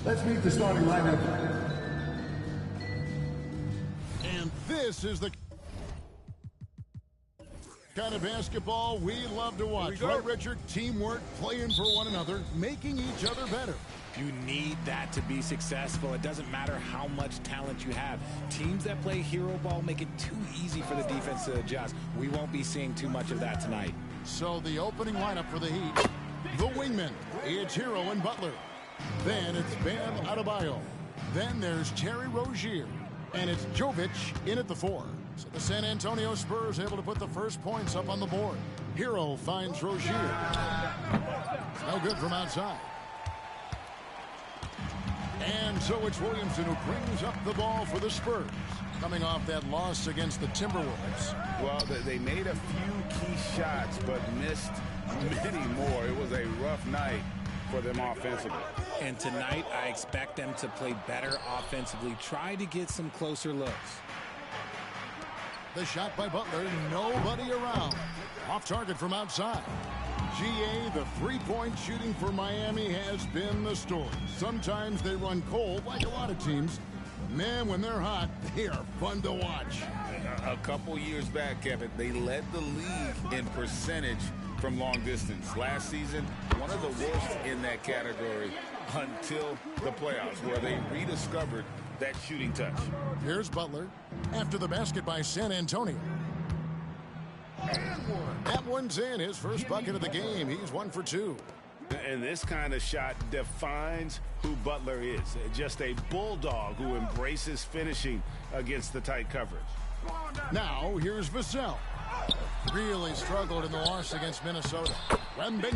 Let's meet the starting lineup. And this is the kind of basketball we love to watch. Right, Richard? Teamwork, playing for one another, making each other better. You need that to be successful. It doesn't matter how much talent you have. Teams that play hero ball make it too easy for the defense to adjust. We won't be seeing too much of that tonight. So the opening lineup for the Heat, the wingmen, it's Hero and Butler. Then it's Bam Adebayo. Then there's Terry Rozier. And it's Jovic in at the 4. So the San Antonio Spurs able to put the first points up on the board. Hero finds Rozier. No good from outside. And so it's Williamson who brings up the ball for the Spurs, coming off that loss against the Timberwolves. Well, they made a few key shots, but missed many more. It was a rough night for them offensively. And tonight, I expect them to play better offensively. Try to get some closer looks. The shot by Butler, nobody around. Off target from outside. GA, the three-point shooting for Miami has been the story. Sometimes they run cold, like a lot of teams. Man, when they're hot, they are fun to watch. A couple years back, Kevin, they led the league in percentage from long distance. Last season, one of the worst in that category until the playoffs, where they rediscovered that shooting touch. Here's Butler after the basket by San Antonio. That one's in, his first bucket of the game. He's 1 for 2. And this kind of shot defines who Butler is. Just a bulldog who embraces finishing against the tight coverage. Now, here's Vassell. Really struggled in the loss against Minnesota. Wemby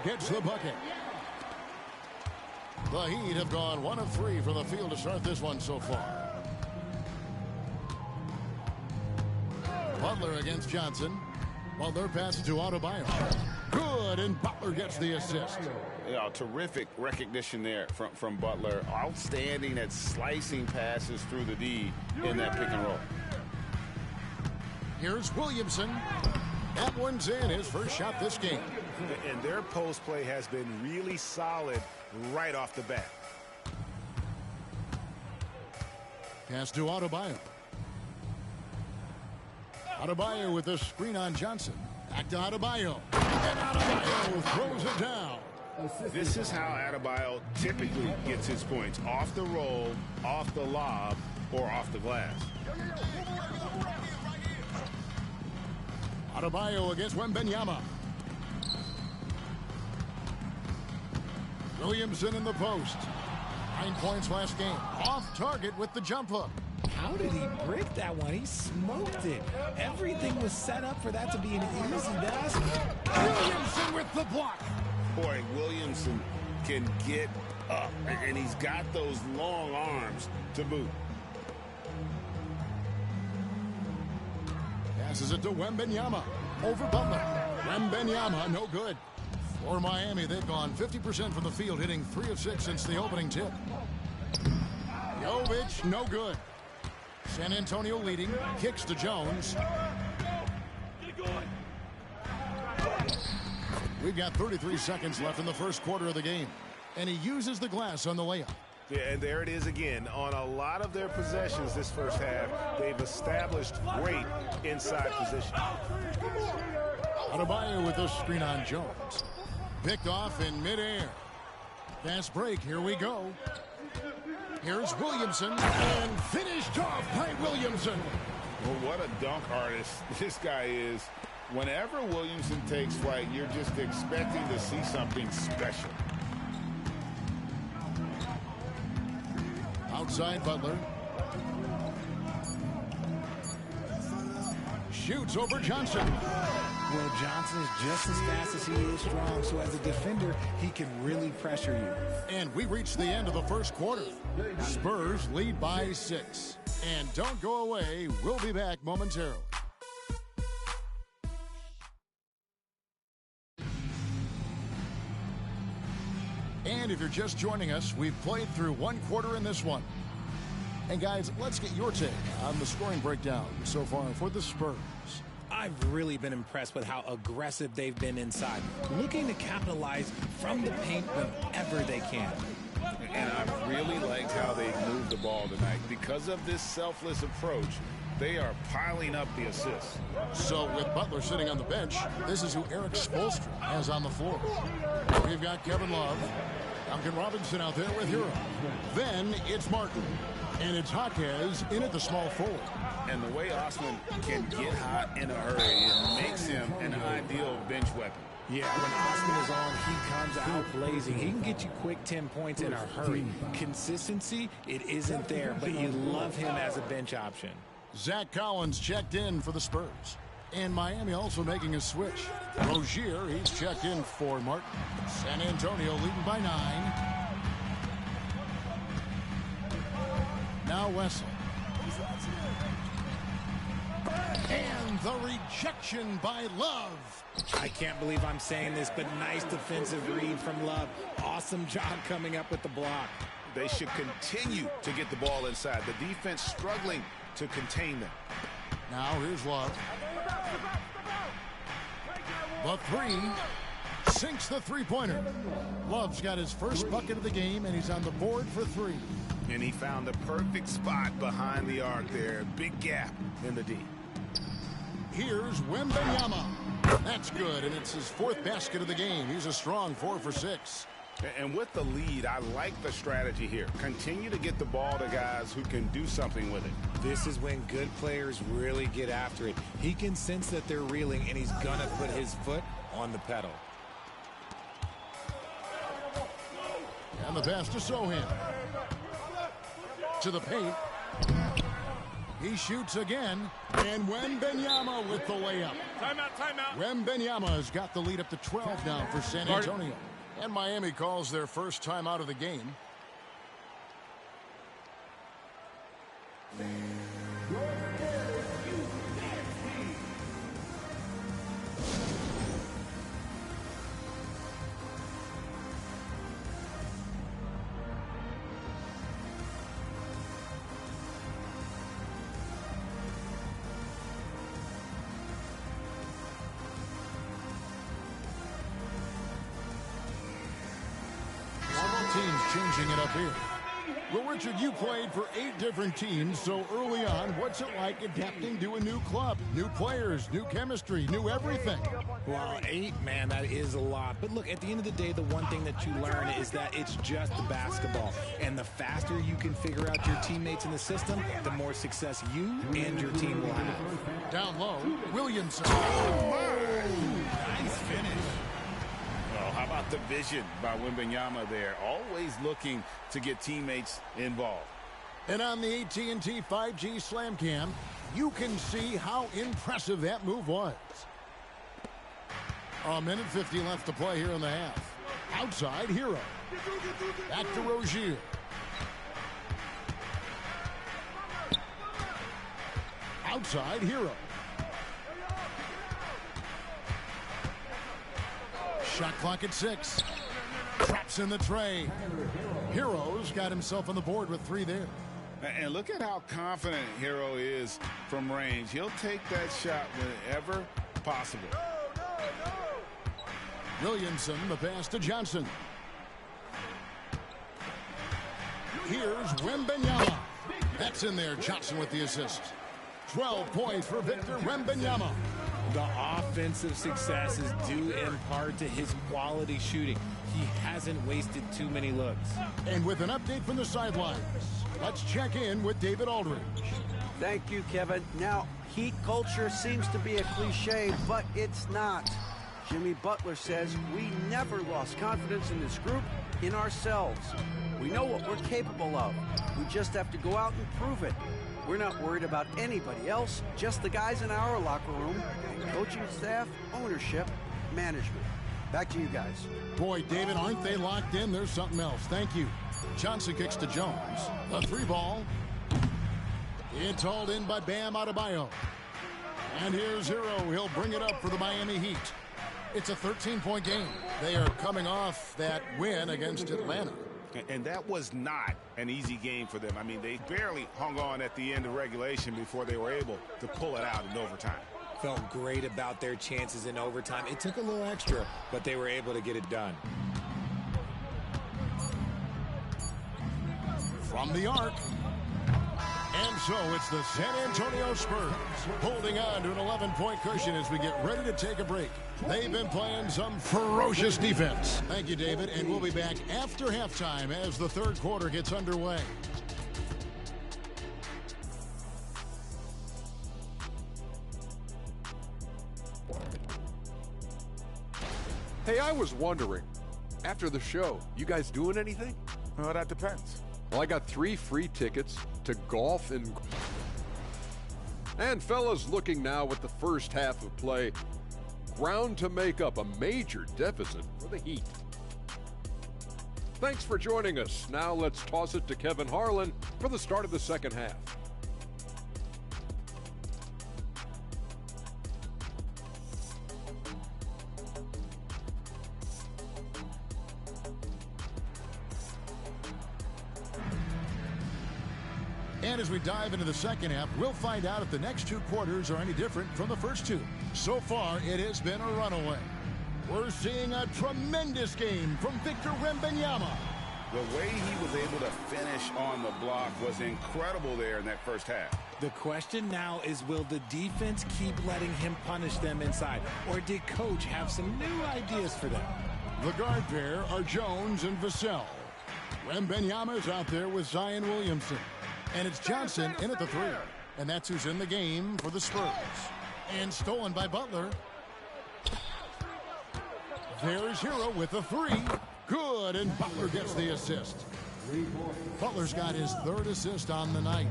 gets the bucket. The Heat have gone 1 of 3 from the field to start this one so far. Butler against Johnson. Butler passes to Adebayo. Good, and Butler gets the assist. Yeah, terrific recognition there from Butler. Outstanding at slicing passes through the D in that pick and roll. Here's Williamson. That one's in, his first shot this game. And their post play has been really solid right off the bat. Pass to Adebayo. Adebayo with a screen on Johnson. Back to Adebayo. And Adebayo throws it down. This is how Adebayo typically gets his points. Off the roll, off the lob, or off the glass. Adebayo against Wembanyama. Williamson in the post. 9 points last game. Off target with the jump hook. How did he break that one? He smoked it. Everything was set up for that to be an easy basket. Williamson with the block. Boy, Williamson can get up, and he's got those long arms to boot. Passes it to Wembanyama. Over Butler. Wembanyama, no good. For Miami, they've gone 50% from the field, hitting 3 of 6 since the opening tip. Jovic, no good. San Antonio leading. Kicks to Jones. We've got 33 seconds left in the first quarter of the game. And he uses the glass on the layup. Yeah, and there it is again. On a lot of their possessions this first half, they've established great inside position. Adebayo with the screen on Jones. Picked off in midair. Fast break, here we go. Here's Williamson, and finished off by Williamson. Well, what a dunk artist this guy is. Whenever Williamson takes flight, you're just expecting to see something special. Outside Butler. Shoots over Johnson. Well, Johnson is just as fast as he is strong, so as a defender, he can really pressure you. And we reach the end of the first quarter. Spurs lead by 6. And don't go away. We'll be back momentarily. And if you're just joining us, we've played through 1 quarter in this one. And guys, let's get your take on the scoring breakdown so far for the Spurs. I've really been impressed with how aggressive they've been inside, looking to capitalize from the paint whenever they can. And I really liked how they moved the ball tonight. Because of this selfless approach, they are piling up the assists. So with Butler sitting on the bench, this is who Eric Spoelstra has on the floor. We've got Kevin Love, Duncan Robinson out there with Hero. Then it's Martin. And it's Jaquez in at the small forward. And the way Osman can get hot in a hurry, it makes him an ideal bench weapon. Yeah, when Osman is on, he comes out blazing. He can get you quick 10 points in a hurry. Consistency, it isn't there, but you love him as a bench option. Zach Collins checked in for the Spurs. And Miami also making a switch. Rozier, he's checked in for Martin. San Antonio leading by 9. Now Wessel. And the rejection by Love. I can't believe I'm saying this, but nice defensive read from Love. Awesome job coming up with the block. They should continue to get the ball inside. The defense struggling to contain them. Now here's Love. The three. Sinks the three-pointer. Love's got his first bucket of the game, and he's on the board for 3. And he found the perfect spot behind the arc there. Big gap in the D. Here's Wemby. That's good, and it's his 4th basket of the game. He's a strong 4 for 6. And with the lead, I like the strategy here. Continue to get the ball to guys who can do something with it. This is when good players really get after it. He can sense that they're reeling, and he's going to put his foot on the pedal. And the pass to Sohan. To the paint. He shoots again. And Wembenyama with the layup. Timeout. Wembenyama's got the lead up to 12 now for San Antonio. And Miami calls their first time out of the game. Teams changing it up here. Well, Richard, you played for 8 different teams, so early on, what's it like adapting to a new club? New players, new chemistry, new everything. Well, 8, man, that is a lot. But look, at the end of the day, the one thing that you learn is that it's just basketball. And the faster you can figure out your teammates in the system, the more success you and your team will have. Down low, Williamson. Nice finish. Well, how about the vision by Wembenyama there? Always looking to get teammates involved. And on the AT&T 5G Slam Cam, you can see how impressive that move was. 1:50 left to play here in the half. Outside, Hero. Back to Rozier. Outside, Hero. Shot clock at 6. Traps in the tray. Hero's got himself on the board with 3 there. And look at how confident Hero is from range. He'll take that shot whenever possible. Williamson, the pass to Johnson. Here's Wembenyama. That's in there. Johnson with the assist. 12 points for Victor Wembanyama. The offensive success is due in part to his quality shooting. He hasn't wasted too many looks. And with an update from the sidelines, let's check in with David Aldridge. Thank you, Kevin. Now, Heat culture seems to be a cliche, but it's not. Jimmy Butler says we never lost confidence in this group, in ourselves. We know what we're capable of. We just have to go out and prove it. We're not worried about anybody else, just the guys in our locker room, coaching staff, ownership, management. Back to you guys. Boy, David, aren't they locked in? There's something else. Thank you. Johnson kicks to Jones. A 3-ball. It's hauled in by Bam Adebayo. And here's Hero. He'll bring it up for the Miami Heat. It's a 13-point game. They are coming off that win against Atlanta. And that was not an easy game for them. I mean, they barely hung on at the end of regulation before they were able to pull it out in overtime. Felt great about their chances in overtime. It took a little extra, but they were able to get it done. from the arc. And so it's the San Antonio Spurs holding on to an 11-point cushion as we get ready to take a break. They've been playing some ferocious defense. Thank you, David, and we'll be back after halftime as the third quarter gets underway. Hey, I was wondering, after the show, you guys doing anything? Well, that depends. Well, I got 3 free tickets to golf in... And fellas, looking now at the first half of play, ground to make up a major deficit for the Heat. Thanks for joining us. Now let's toss it to Kevin Harlan for the start of the second half. And as we dive into the second half, we'll find out if the next 2 quarters are any different from the first 2. So far, it has been a runaway. We're seeing a tremendous game from Victor Wembanyama. The way he was able to finish on the block was incredible there in that first half. The question now is, will the defense keep letting him punish them inside? Or did Coach have some new ideas for them? The guard pair are Jones and Vassell. Wembanyama's out there with Zion Williamson. And it's Johnson in at the 3. And that's who's in the game for the Spurs. And stolen by Butler. There's Hero with the 3. Good, and Butler gets the assist. Butler's got his 3rd assist on the night.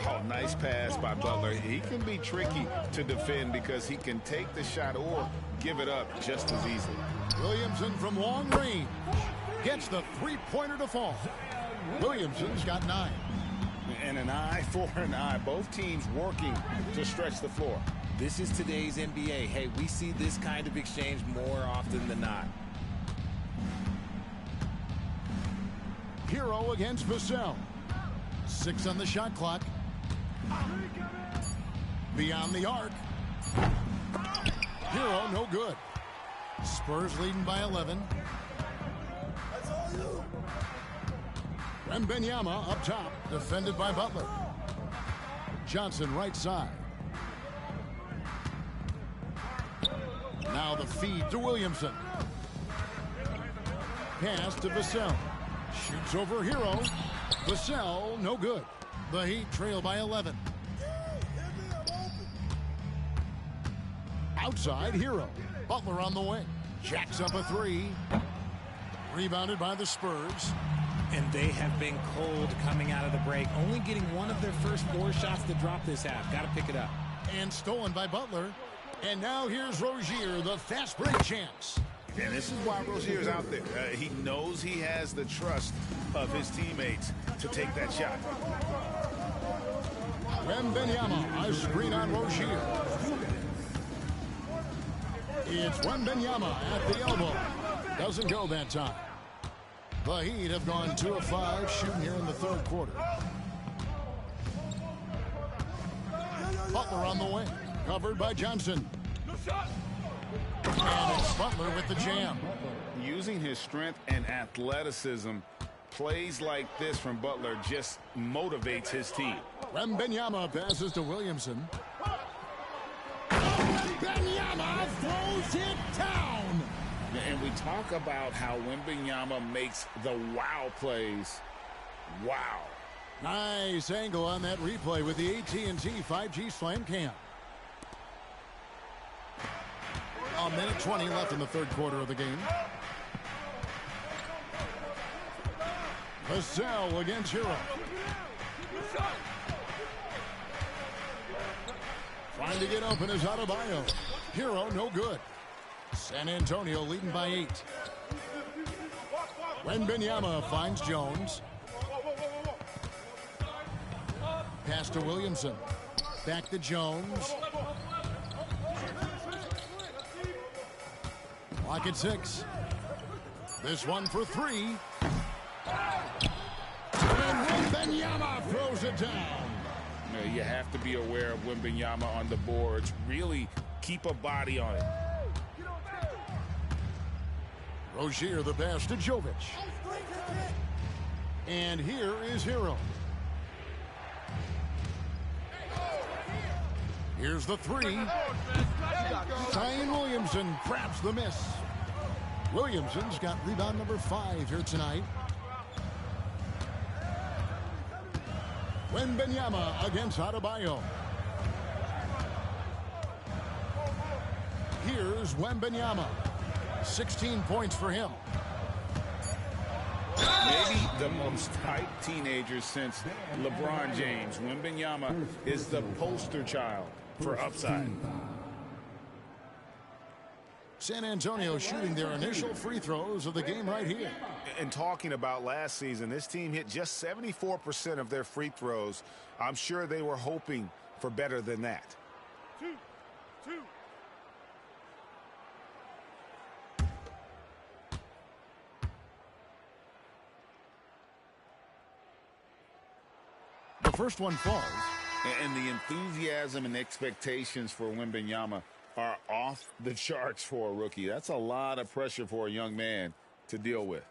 Oh, nice pass by Butler. He can be tricky to defend because he can take the shot or give it up just as easily. Williamson from long range gets the 3-pointer to fall. Williamson's got 9. And an eye for an eye. Both teams working to stretch the floor. This is today's NBA. Hey, we see this kind of exchange more often than not. Hero against Vassell. 6 on the shot clock. Beyond the arc. Hero, no good. Spurs leading by 11. Wembanyama up top, defended by Butler. Johnson right side. Now the feed to Williamson. Pass to Vassell. Shoots over Hero. Vassell, no good. The Heat trail by 11. Outside, Hero. Butler on the wing. Jacks up a 3. Rebounded by the Spurs. And they have been cold coming out of the break. Only getting one of their first 4 shots to drop this half. Got to pick it up. And stolen by Butler. And now here's Rozier, the fast break chance. And this is why Rozier's out there. He knows he has the trust of his teammates to take that shot. Wembanyama, a screen on Rozier. It's Wembanyama at the elbow. Doesn't go that time. The Heat have gone 2 of 5 shooting here in the third quarter. Butler on the wing, covered by Johnson. And it's Butler with the jam. Using his strength and athleticism, plays like this from Butler just motivates his team. Wembanyama passes to Williamson. Wembanyama throws it down. And we talk about how Wembanyama makes the wow plays. Wow. Nice angle on that replay with the AT&T 5G Slam Cam. A minute 20 left in the third quarter of the game. Vassell against Hero. Trying to get open is Adebayo. Hero no good. San Antonio leading by 8. Wembanyama finds Jones. Pass to Williamson. Back to Jones. Clock at 6. This one for 3. And Wembanyama throws it down. You have to be aware of Wembanyama on the boards. Really keep a body on it. Rozier the pass to Jovic. And here is Hero. Here's the three. Zion Williamson grabs the miss. Williamson's got rebound number 5 here tonight. Wemby against Adebayo. Here's Wemby. 16 points for him. Maybe the most hyped teenager since LeBron James. Wemby is the poster child for upside. San Antonio shooting their initial free throws of the game right here. And talking about last season, this team hit just 74% of their free throws. I'm sure they were hoping for better than that. Two. The first one falls. And the enthusiasm and expectations for Wemby are off the charts for a rookie. That's a lot of pressure for a young man to deal with.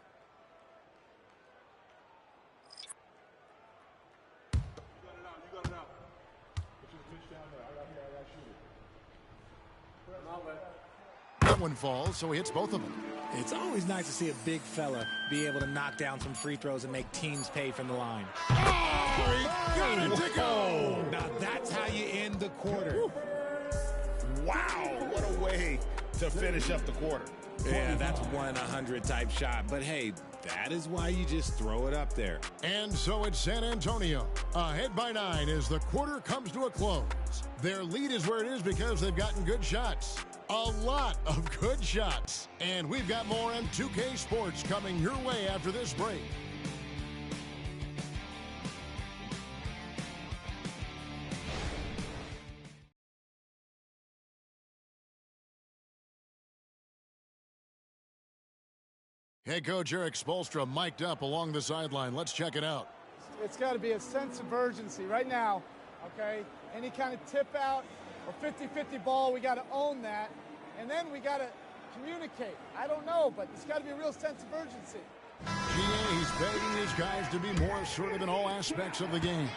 That one falls, so he hits both of them. It's always nice to see a big fella be able to knock down some free throws and make teams pay from the line. Oh, he got it to go. Now that's how you end the quarter. Wow, what a way to finish up the quarter. Yeah, that's 1-100 type shot. But hey, that is why you just throw it up there. And so it's San Antonio, ahead by 9 as the quarter comes to a close. Their lead is where it is because they've gotten good shots. A lot of good shots. And we've got more on 2K Sports coming your way after this break. Head coach Eric Spoelstra mic'd up along the sideline. Let's check it out. It's got to be a sense of urgency right now, okay? Any kind of tip out or 50-50 ball, we got to own that. And then we got to communicate. I don't know, but it's got to be a real sense of urgency. He's begging his guys to be more assertive in all aspects of the game.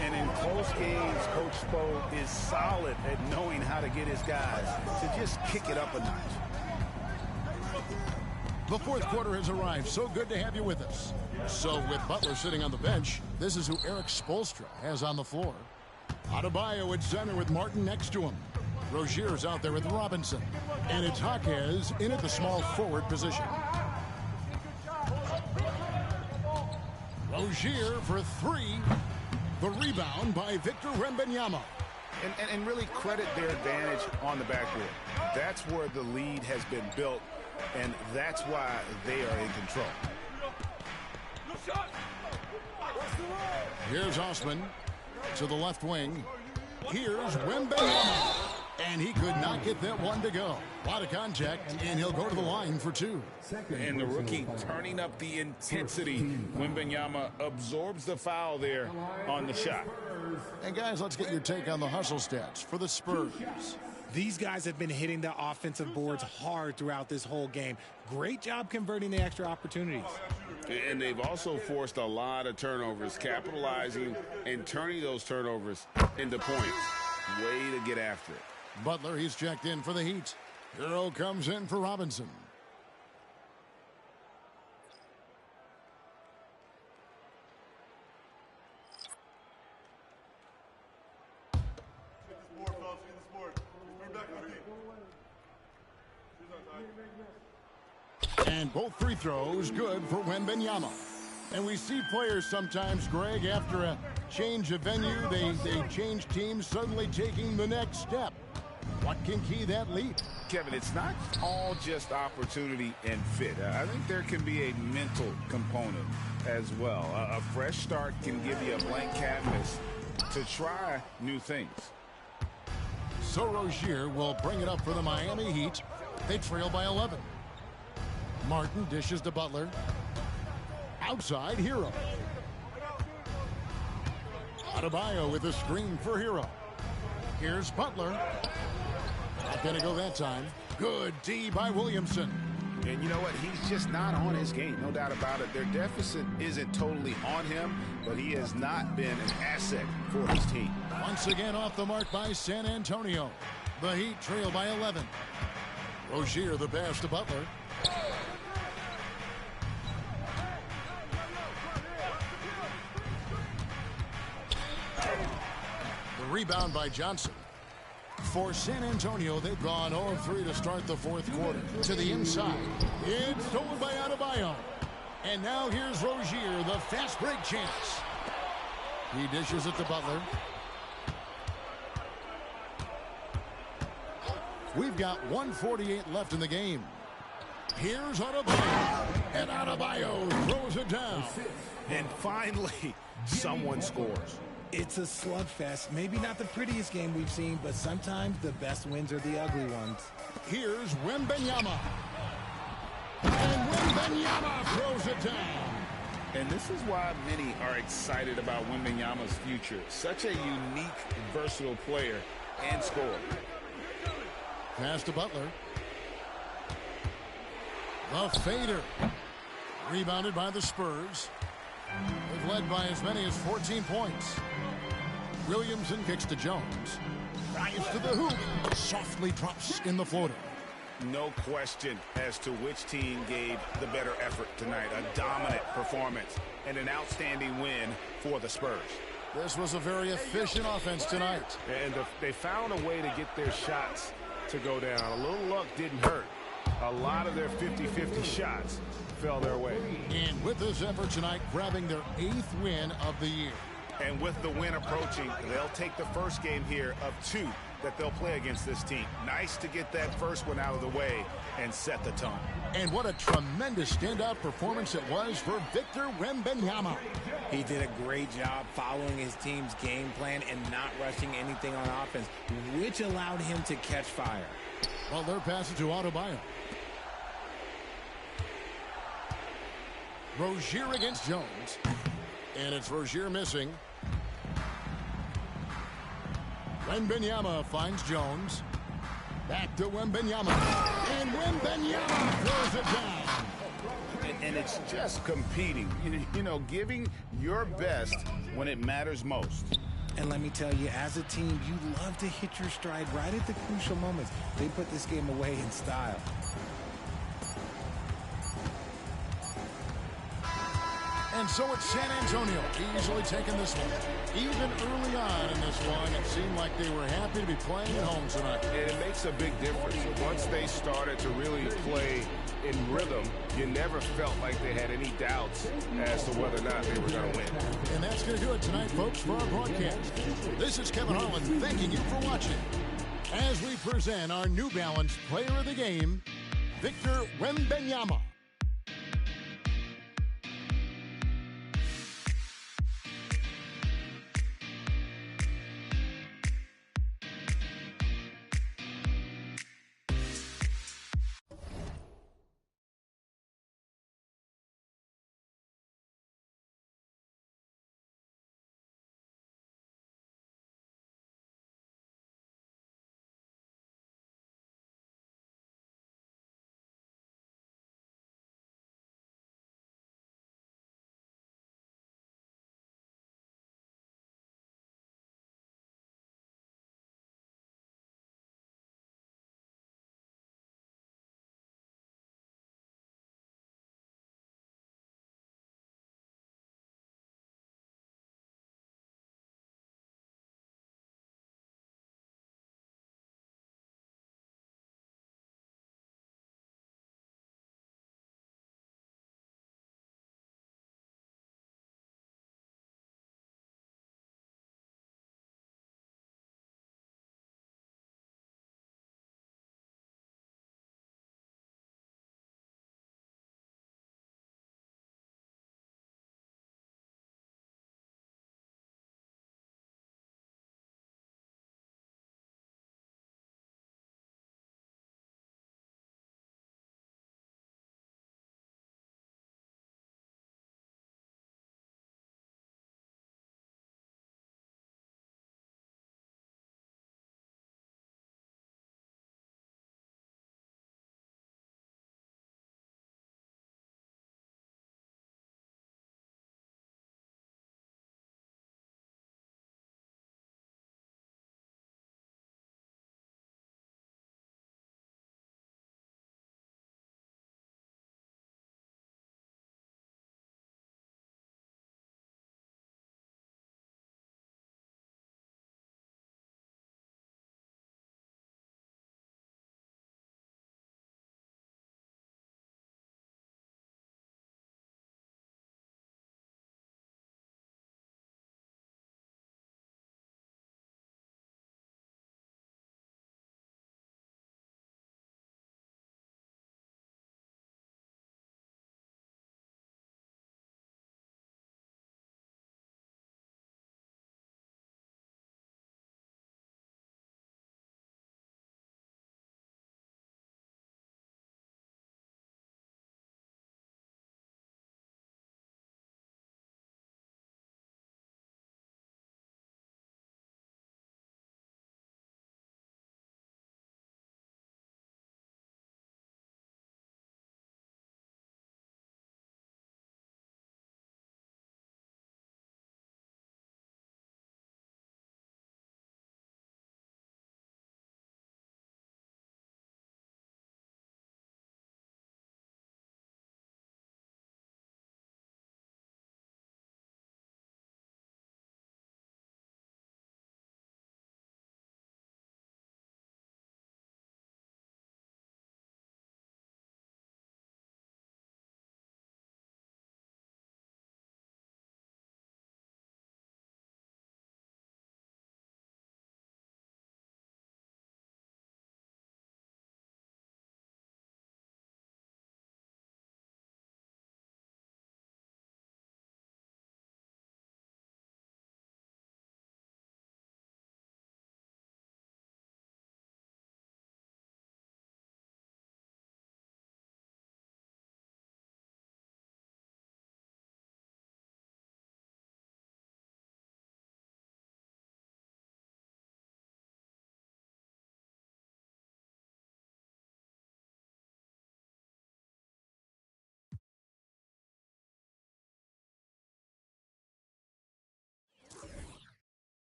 And in close games, Coach Spo is solid at knowing how to get his guys to just kick it up a notch. The fourth quarter has arrived. So good to have you with us. So with Butler sitting on the bench, this is who Eric Spoelstra has on the floor. Adebayo at center with Martin next to him. Rozier's out there with Robinson. And it's Jaquez in at the small forward position. Rozier for 3. The rebound by Victor Wembanyama. And really credit their advantage on the backboard. That's where the lead has been built, and that's why they are in control. Here's Osman to the left wing. Here's Wembanyama. And he could not get that one to go. A lot of contact, and he'll go to the line for 2. And the rookie turning up the intensity. Wembanyama absorbs the foul there on the shot. And guys, let's get your take on the hustle stats for the Spurs. These guys have been hitting the offensive boards hard throughout this whole game. Great job converting the extra opportunities. And they've also forced a lot of turnovers, capitalizing and turning those turnovers into points. Way to get after it. Butler, he's checked in for the Heat. Hero comes in for Robinson. And both free throws good for Wembanyama. And we see players sometimes, Greg, after a change of venue, they change teams, suddenly taking the next step. What can key that lead? Kevin, it's not all just opportunity and fit. I think there can be a mental component as well. A fresh start can give you a blank canvas to try new things. So Rozier will bring it up for the Miami Heat. They trail by 11. Martin dishes to Butler. Outside, Hero. Adebayo with a screen for Hero. Here's Butler. Not going to go that time. Good D by Williamson. And you know what? He's just not on his game, no doubt about it. Their deficit isn't totally on him, but he has not been an asset for his team. Once again off the mark by San Antonio. The Heat trail by 11. Rozier the pass to Butler. The rebound by Johnson. For San Antonio, they've gone 0 of 3 to start the fourth quarter. To the inside. It's stolen by Adebayo. And now here's Rozier, the fast break chance. He dishes it to Butler. We've got 1:48 left in the game. Here's Adebayo. And Adebayo throws it down. And finally, someone scores. It's a slugfest. Maybe not the prettiest game we've seen, but sometimes the best wins are the ugly ones. Here's Wembanyama. And Wembanyama throws it down. And this is why many are excited about Wembanyama's future. Such a unique, versatile player and scorer. Pass to Butler. The fader. Rebounded by the Spurs. They've led by as many as 14 points. Williamson kicks to Jones. Drives to the hoop. Softly drops in the floater. No question as to which team gave the better effort tonight. A dominant performance and an outstanding win for the Spurs. This was a very efficient offense tonight. And they found a way to get their shots to go down. A little luck didn't hurt. A lot of their 50-50 shots fell their way. And with this effort tonight, grabbing their 8th win of the year. And with the win approaching, they'll take the first game here of 2 that they'll play against this team. Nice to get that first one out of the way and set the tone. And what a tremendous standout performance it was for Victor Wembanyama. He did a great job following his team's game plan and not rushing anything on offense, which allowed him to catch fire. Well, they're passing to Adebayo. Rozier against Jones. And it's Rozier missing. Wembanyama finds Jones. Back to Wembanyama. And Wembanyama throws it down. And it's just competing. You know, giving your best when it matters most. And let me tell you, as a team, you love to hit your stride right at the crucial moments. They put this game away in style. And so it's San Antonio easily taking this one. Even early on in this one, it seemed like they were happy to be playing at home tonight. And it makes a big difference. Once they started to really play in rhythm, you never felt like they had any doubts as to whether or not they were going to win. And that's going to do it tonight, folks, for our broadcast. This is Kevin Harlan thanking you for watching as we present our New Balance Player of the Game, Victor Wembanyama.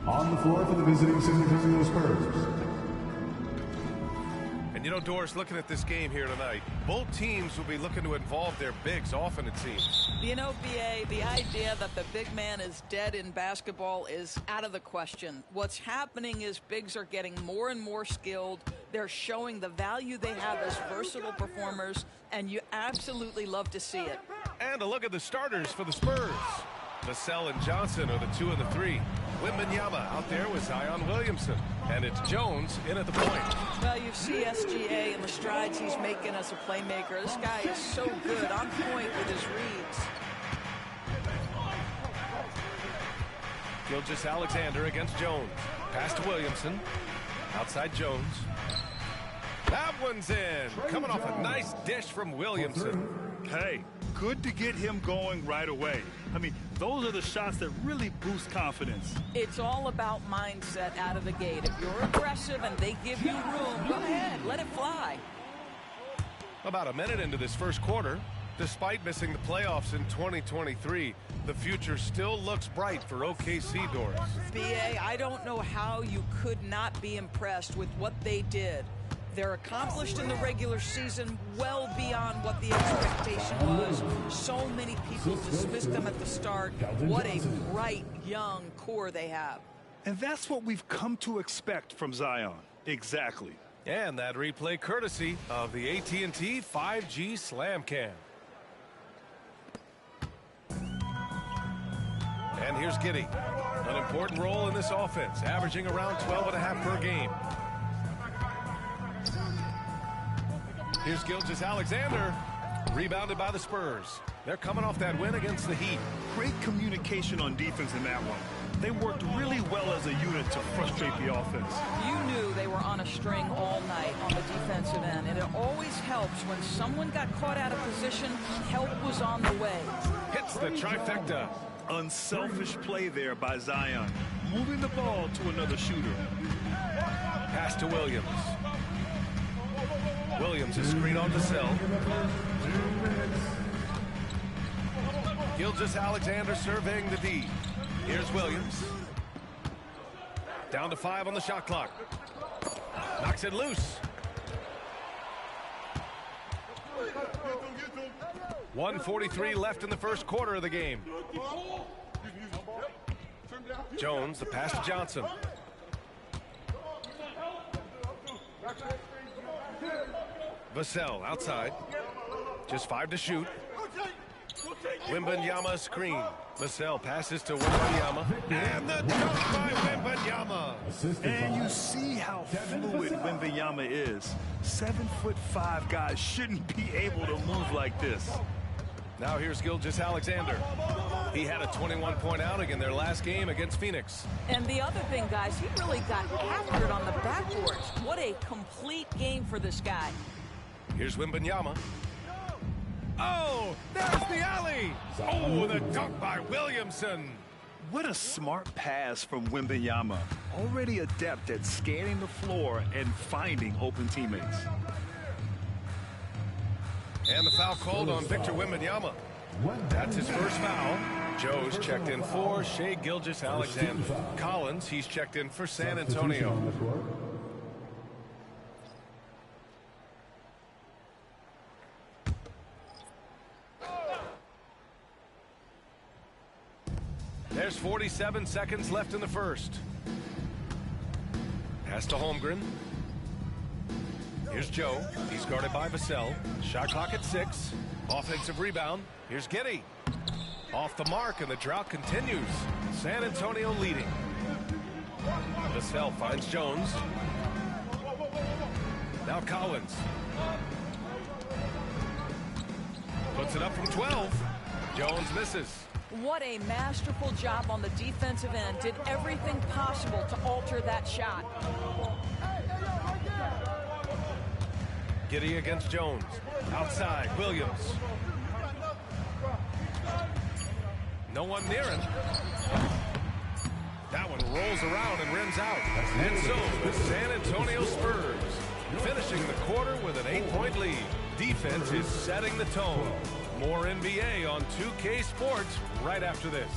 On the floor for the visiting San Antonio Spurs. And you know, Doris, looking at this game here tonight, both teams will be looking to involve their bigs often, it seems. You know, BA, the idea that the big man is dead in basketball is out of the question. What's happening is bigs are getting more and more skilled. They're showing the value they have as versatile performers, and you absolutely love to see it. And a look at the starters for the Spurs. Vassell and Johnson are the 2 and the 3. Wembanyama out there with Zion Williamson. And it's Jones in at the point. Well, you see SGA and the strides he's making as a playmaker. This guy is so good on point with his reads. Gilgeous-Alexander against Jones. Pass to Williamson. Outside Jones. That one's in. Coming off a nice dish from Williamson. Hey, good to get him going right away. I mean, those are the shots that really boost confidence. It's all about mindset out of the gate. If you're aggressive and they give you room, go ahead, let it fly. About a minute into this first quarter, despite missing the playoffs in 2023, the future still looks bright for OKC, Doris. BA, I don't know how you could not be impressed with what they did. They're accomplished in the regular season well beyond what the expectation was. So many people dismissed them at the start. What a bright, young core they have. And that's what we've come to expect from Zion. Exactly. And that replay courtesy of the AT&T 5G Slam Cam. And here's Giddey. An important role in this offense, averaging around 12.5 per game. Here's Gilgeous-Alexander, rebounded by the Spurs. They're coming off that win against the Heat. Great communication on defense in that one. They worked really well as a unit to frustrate the offense. You knew they were on a string all night on the defensive end, and it always helps when someone got caught out of position, help was on the way. Hits the trifecta. Unselfish play there by Zion, moving the ball to another shooter. Pass to Williams. Williams is screened on Vassell. Gilgeous-Alexander surveying the D. Here's Williams. Down to 5 on the shot clock. Knocks it loose. 1:43 left in the first quarter of the game. Jones, the pass to Johnson. Vassell outside. Just 5 to shoot. Wembanyama screen. Vassell passes to Wembanyama. And the dunk by Wembanyama. And you see how fluid Wembanyama is. 7'5" guys shouldn't be able to move like this. Now here's Gilgeous-Alexander. He had a 21-point outing in their last game against Phoenix. And the other thing, guys, he really got after it on the backboards. What a complete game for this guy. Here's Wembanyama. Oh, there's the alley. Oh, the dunk by Williamson. What a smart pass from Wembanyama. Already adept at scanning the floor and finding open teammates. And the foul called on Victor Wembanyama. That's his first foul. Joe's checked in for Shai Gilgeous-Alexander. Collins, he's checked in for San Antonio. There's 47 seconds left in the first. Pass to Holmgren. Here's Joe. He's guarded by Vassell. Shot clock at 6. Offensive rebound. Here's Giddey. Off the mark, and the drought continues. San Antonio leading. Vassell finds Jones. Now Collins. Puts it up from 12. Jones misses. What a masterful job on the defensive end. Did everything possible to alter that shot. Giddey against Jones. Outside, Williams. No one near him. That one rolls around and rims out. And so the San Antonio Spurs finishing the quarter with an 8-point lead. Defense is setting the tone. More NBA on 2K Sports right after this.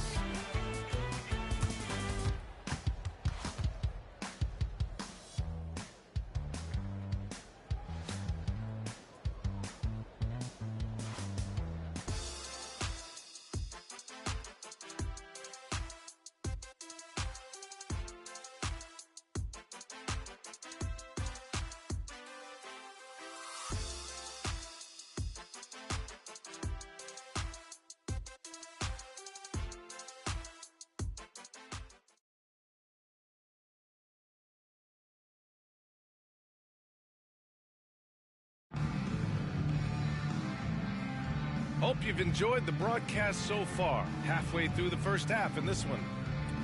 Hope you've enjoyed the broadcast so far. Halfway through the first half in this one.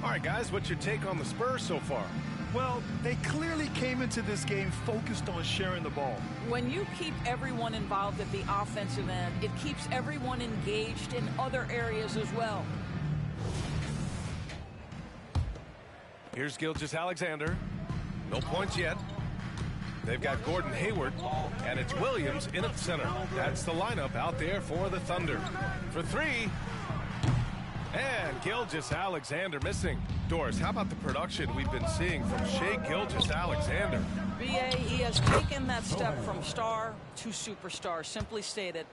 All right, guys, what's your take on the Spurs so far? Well, they clearly came into this game focused on sharing the ball. When you keep everyone involved at the offensive end, it keeps everyone engaged in other areas as well. Here's Gilgeous-Alexander. No points yet. They've got Gordon Hayward, and it's Williams in at the center. That's the lineup out there for the Thunder. For three. And Gilgeous-Alexander missing. Doris, how about the production we've been seeing from Shai Gilgeous-Alexander? B.A., he has taken that step from star to superstar, simply stated.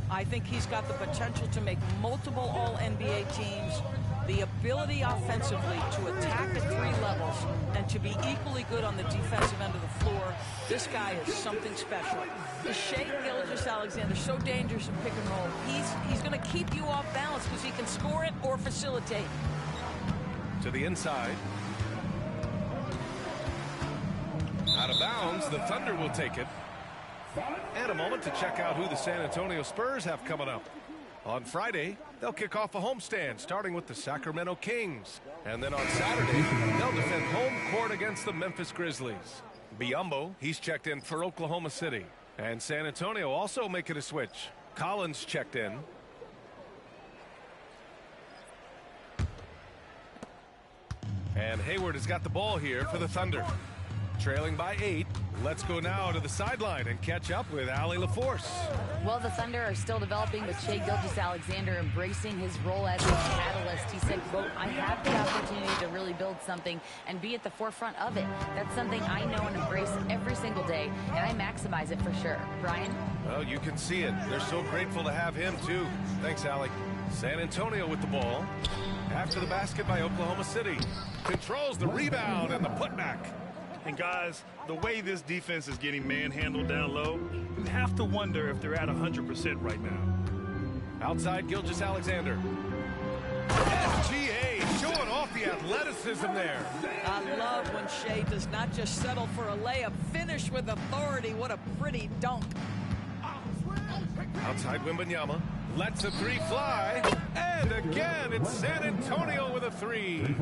I think he's got the potential to make multiple All-NBA teams, the ability offensively to attack at 3 levels, and to be equally good on the defensive end of the floor. This guy is something special. The Shai Gilgeous-Alexander, so dangerous in pick and roll. He's going to keep you off balance because he can score it or facilitate. To the inside. Out of bounds, the Thunder will take it. And a moment to check out who the San Antonio Spurs have coming up. On Friday, they'll kick off a homestand, starting with the Sacramento Kings. And then on Saturday, they'll defend home court against the Memphis Grizzlies. Biyombo, he's checked in for Oklahoma City. And San Antonio also making a switch. Collins checked in. And Hayward has got the ball here for the Thunder. Trailing by 8. Let's go now to the sideline and catch up with Allie LaForce. Well, the Thunder are still developing with Shai Gilgeous-Alexander embracing his role as a catalyst. He said, quote, I have the opportunity to really build something and be at the forefront of it. That's something I know and embrace every single day, and I maximize it for sure. Brian? Well, you can see it. They're so grateful to have him, too. Thanks, Allie. San Antonio with the ball. After the basket by Oklahoma City. Controls the rebound and the putback. And guys, the way this defense is getting manhandled down low, you have to wonder if they're at 100% right now. Outside Gilgeous-Alexander. SGA showing off the athleticism there. I love when Shai does not just settle for a layup, finish with authority. What a pretty dunk. Outside Wembanyama. Lets a 3 fly. And again, it's San Antonio with a 3.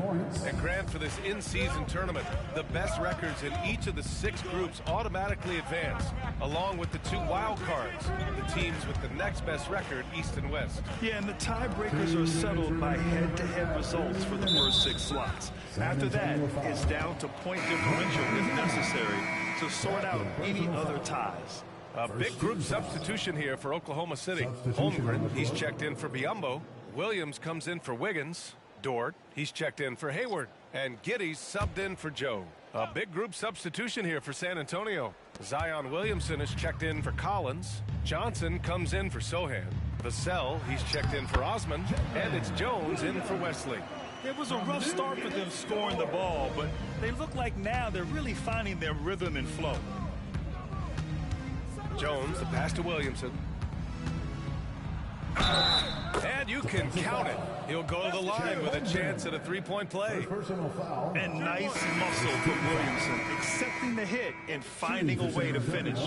And Grant, for this in-season tournament, the best records in each of the 6 groups automatically advance, along with the 2 wild cards, the teams with the next best record, East and West. Yeah, and the tiebreakers are settled by head-to-head results for the first 6 slots. After that, it's down to point differential if necessary to sort out any other ties. A big group substitution here for Oklahoma City. Holmgren, he's checked in for Biyombo. Williams comes in for Wiggins. Dort, he's checked in for Hayward. And Giddey's subbed in for Joe. A big group substitution here for San Antonio. Zion Williamson is checked in for Collins. Johnson comes in for Sohan. Vassell, he's checked in for Osman. And it's Jones in for Wesley. It was a rough start for them scoring the ball, but they look like now they're really finding their rhythm and flow. Jones, the pass to Williamson. And you can count it. He'll go to the line with a chance at a 3-point play. And nice muscle from Williamson, accepting the hit and finding a way to finish.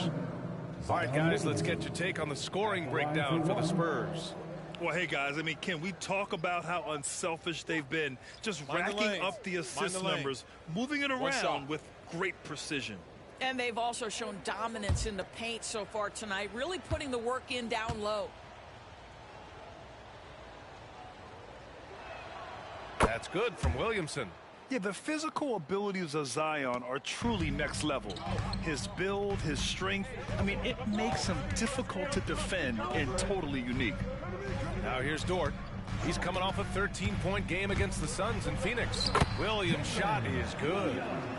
All right, guys, let's get your take on the scoring breakdown for the Spurs. Well, hey, guys, I mean, can we talk about how unselfish they've been? Just racking up the assist numbers, moving it around with great precision. And they've also shown dominance in the paint so far tonight, really putting the work in down low. That's good from Williamson. Yeah, the physical abilities of Zion are truly next level. His build, his strength, I mean, it makes him difficult to defend and totally unique. Now here's Dort. He's coming off a 13-point game against the Suns in Phoenix. Williams' shot is good.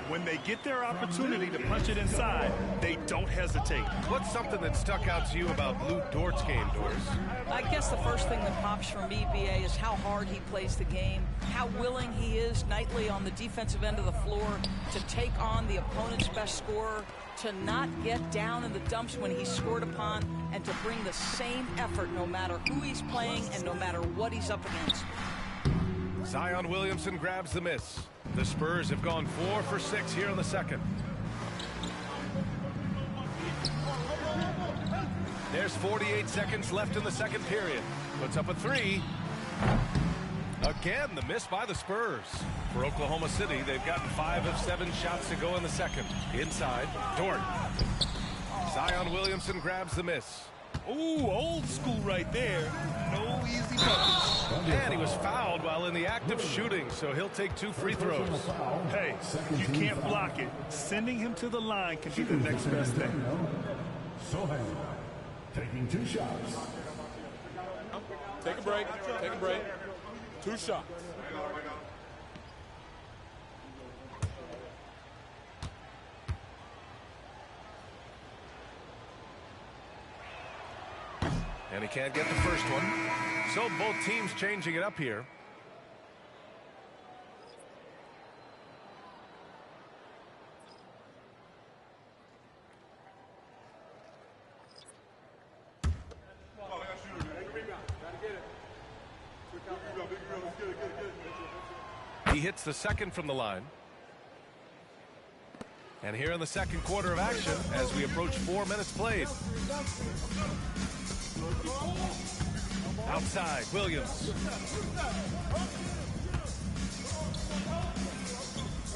When they get their opportunity to punch it inside, they don't hesitate. What's something that stuck out to you about Lou Dort's game, Doris? I guess the first thing that pops for me, B.A., is how hard he plays the game, how willing he is nightly on the defensive end of the floor to take on the opponent's best scorer, to not get down in the dumps when he's scored upon, and to bring the same effort no matter who he's playing and no matter what he's up against. Zion Williamson grabs the miss. The Spurs have gone 4 for 6 here in the second. There's 48 seconds left in the second period. Puts up a three. Again, the miss by the Spurs. For Oklahoma City, they've gotten 5 of 7 shots to go in the second. Inside, Dort. Zion Williamson grabs the miss. Ooh, old school right there. No easy buckets. And he was fouled while in the act of shooting, so he'll take 2 free throws. Hey, you can't block it. Sending him to the line can be the next best thing. Sohan taking 2 shots. Take a break. Take a break. 2 shots. And he can't get the first one. So both teams changing it up here. He hits the second from the line. And here in the second quarter of action, as we approach 4 minutes played. Outside, Williams.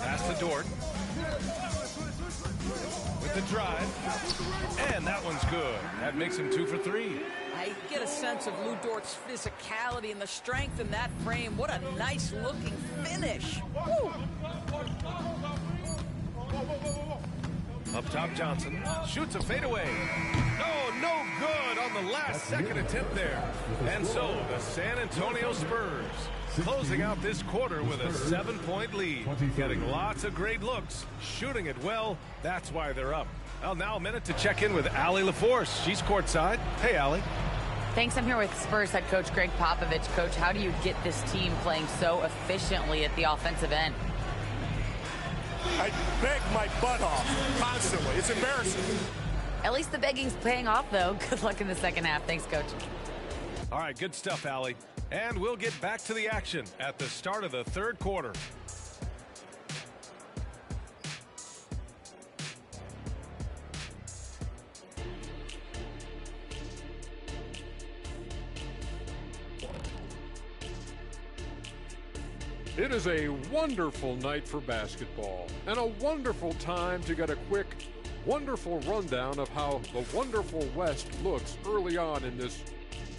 Pass to Dort. With the drive. And that one's good. That makes him 2 for 3. I get a sense of Lou Dort's physicality and the strength in that frame. What a nice looking finish. Woo! Up top, Johnson shoots a fadeaway. No good on the last second attempt there. And so the San Antonio Spurs closing out this quarter with a 7-point lead. Getting lots of great looks, shooting it well. That's why they're up. Well, now a minute to check in with Allie LaForce. She's courtside. Hey, Allie. Thanks. I'm here with Spurs head coach Greg Popovich. Coach, how do you get this team playing so efficiently at the offensive end? I beg my butt off constantly. It's embarrassing. At least the begging's paying off, though. Good luck in the second half. Thanks, Coach. All right, good stuff, Allie. And we'll get back to the action at the start of the third quarter. It is a wonderful night for basketball and a wonderful time to get a quick, wonderful rundown of how the wonderful West looks early on in this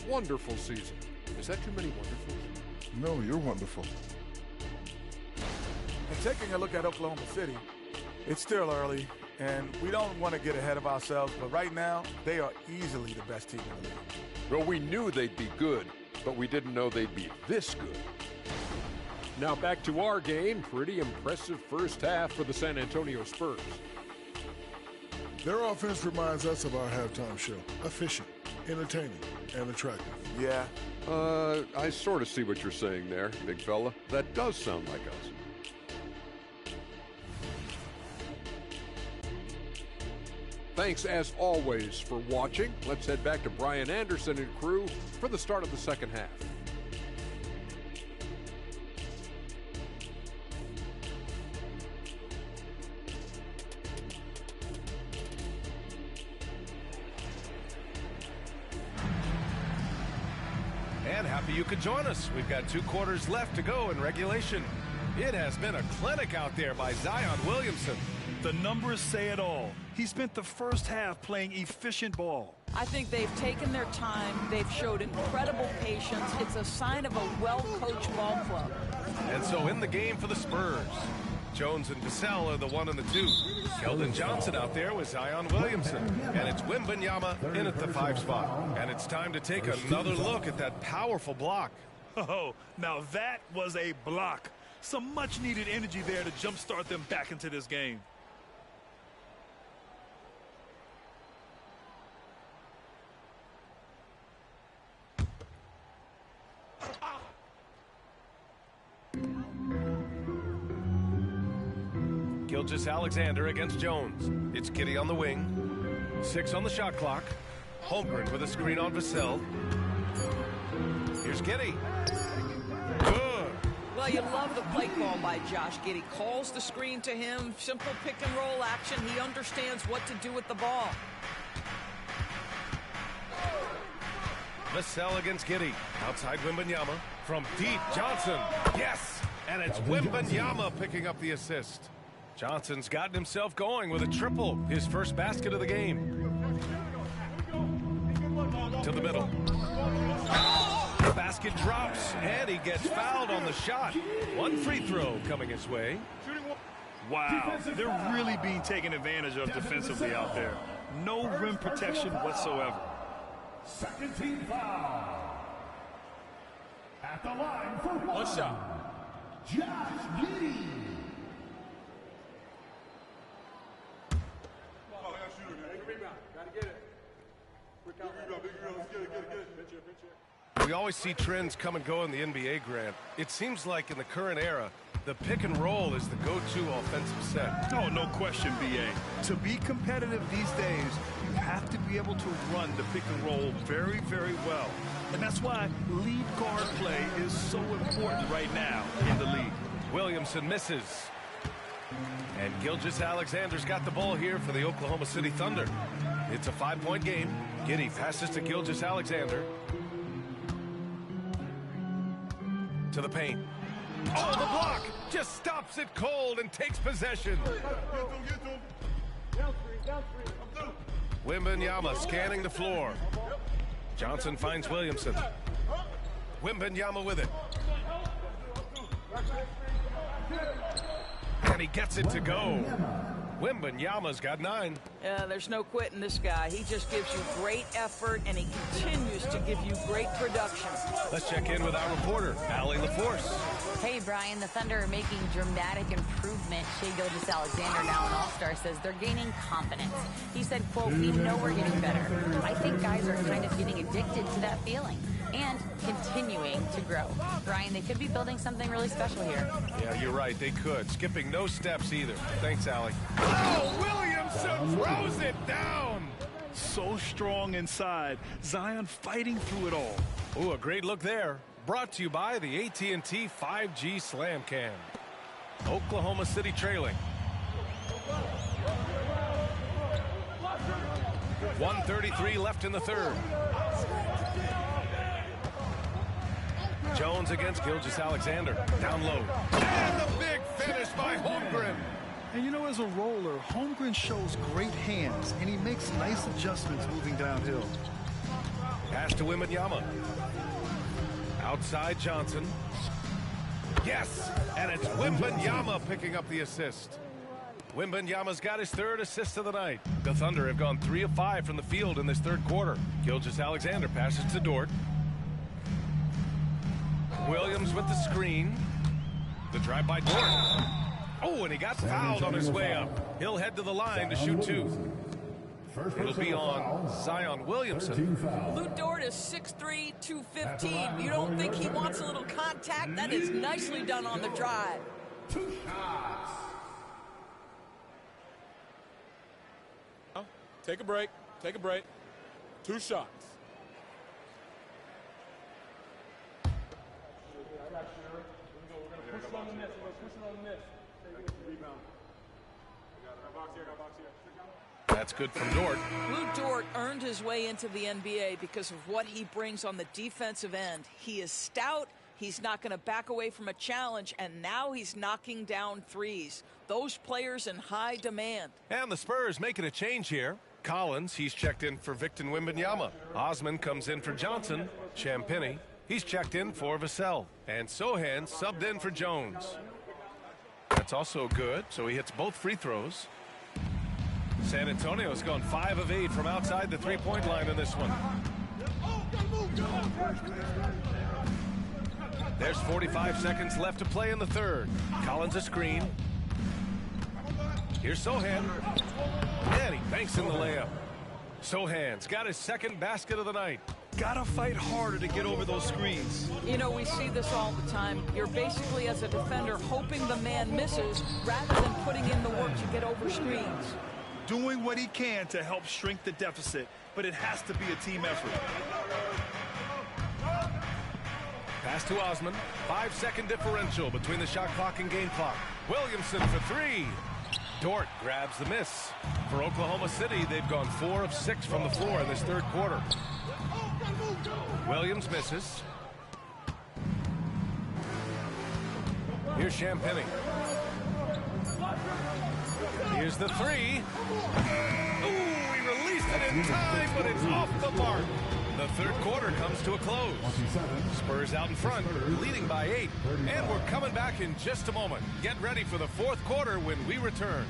wonderful season. Is that too many wonderfuls? No, you're wonderful. And taking a look at Oklahoma City, it's still early, and we don't want to get ahead of ourselves, but right now, they are easily the best team in the league. Well, we knew they'd be good, but we didn't know they'd be this good. Now back to our game. Pretty impressive first half for the San Antonio Spurs. Their offense reminds us of our halftime show. Efficient, entertaining, and attractive. Yeah. I sort of see what you're saying there, big fella. That does sound like us. Thanks, as always, for watching. Let's head back to Brian Anderson and crew for the start of the second half. And happy you could join us. We've got 2 quarters left to go in regulation. It has been a clinic out there by Zion Williamson. The numbers say it all. He spent the first half playing efficient ball. I think they've taken their time. They've showed incredible patience. It's a sign of a well-coached ball club. And so in the game for the Spurs, Jones and Vassell are the 1 and the 2. Keldon Johnson out there with Zion Williamson. And it's Wembanyama in at the 5 spot. And it's time to take another look at that powerful block. Oh, now that was a block. Some much-needed energy there to jumpstart them back into this game. Gilgeous-Alexander against Jones. It's Giddey on the wing. 6 on the shot clock. Holmgren with a screen on Vassell. Here's Giddey. Good. Well, you love the play call by Josh Giddey. Calls the screen to him. Simple pick-and-roll action. He understands what to do with the ball. Vassell against Giddy. Outside Wembanyama. From deep, Johnson. Yes! And it's Wembanyama picking up the assist. Johnson's gotten himself going with a triple. His first basket of the game. To the middle. The basket drops, and he gets fouled on the shot. One free throw coming his way. Wow, they're really being taken advantage of defensively out there. No rim protection whatsoever. Second team foul. At the line for one shot. Josh Giddey. We always see trends come and go in the NBA, Grant. It seems like in the current era, the pick and roll is the go-to offensive set. Oh, no question, B.A. To be competitive these days, you have to be able to run the pick and roll very, very well. And that's why lead guard play is so important right now in the league. Williamson misses. And Gilgeous-Alexander's got the ball here for the Oklahoma City Thunder. It's a 5-point game. Giddey passes to Gilgeous-Alexander. To the paint. Oh, the block! Just stops it cold and takes possession. Wembanyama scanning the floor. Johnson finds Williamson. Wembanyama with it. And he gets it to go. Wembanyama's got 9. There's no quitting this guy. He just gives you great effort, and he continues to give you great production. Let's check in with our reporter, Allie LaForce. Hey, Brian, the Thunder are making dramatic improvement. Shai Gilgeous-Alexander, now an all-star, says they're gaining confidence. He said, quote, "We know we're getting better. I think guys are kind of getting addicted to that feeling and continuing to grow." Brian, they could be building something really special here. Yeah, you're right. They could. Skipping no steps either. Thanks, Allie. Oh, Williamson throws it down. So strong inside. Zion fighting through it all. Ooh, a great look there. Brought to you by the AT&T 5G Slam Cam. Oklahoma City trailing. 1:33 left in the third. Jones against Gilgeous-Alexander. Down low. And the big finish by Holmgren. And you know, as a roller, Holmgren shows great hands, and he makes nice adjustments moving downhill. Pass to Wembanyama. Outside Johnson. Yes, and it's Wembanyama picking up the assist. Wembanyama's got his 3rd assist of the night. The Thunder have gone 3 of 5 from the field in this 3rd quarter. Gilgeous-Alexander passes to Dort. Williams with the screen. The drive by Dort. Oh, and he got fouled on his way up. He'll head to the line to shoot 2. It'll be on Zion Williamson. Lou Dort is 6'3", 215. You don't think he wants a little contact? That is nicely done on the drive. 2 shots. Take a break. Take a break. 2 shots. We're going to push it on the miss. We're going to push it on the miss. Rebound. Box here. Box here. That's good from Dort. Lou Dort earned his way into the NBA because of what he brings on the defensive end. He is stout. He's not going to back away from a challenge, and now he's knocking down threes. Those players in high demand. And the Spurs making a change here. Collins, he's checked in for Victor Wembanyama. Osman comes in for Johnson. Champagny, he's checked in for Vassell. And Sohan subbed in for Jones. That's also good, so he hits both free throws. San Antonio's gone 5 of 8 from outside the 3-point line in this one. There's 45 seconds left to play in the 3rd. Collins a screen. Here's Sohan. And he banks in the layup. Sohan's got his 2nd basket of the night. Gotta fight harder to get over those screens. You know, we see this all the time. You're basically, as a defender, hoping the man misses rather than putting in the work to get over screens. Doing what he can to help shrink the deficit, but it has to be a team effort. Pass to Osman. 5-second differential between the shot clock and game clock. Williamson for 3. Dort grabs the miss. For Oklahoma City, they've gone 4 of 6 from the floor in this 3rd quarter. Williams misses. Here's Champagny. Here's the three. Oh, he released it in time, but it's off the mark. The third quarter comes to a close. Spurs out in front, leading by 8. And we're coming back in just a moment. Get ready for the fourth quarter when we return.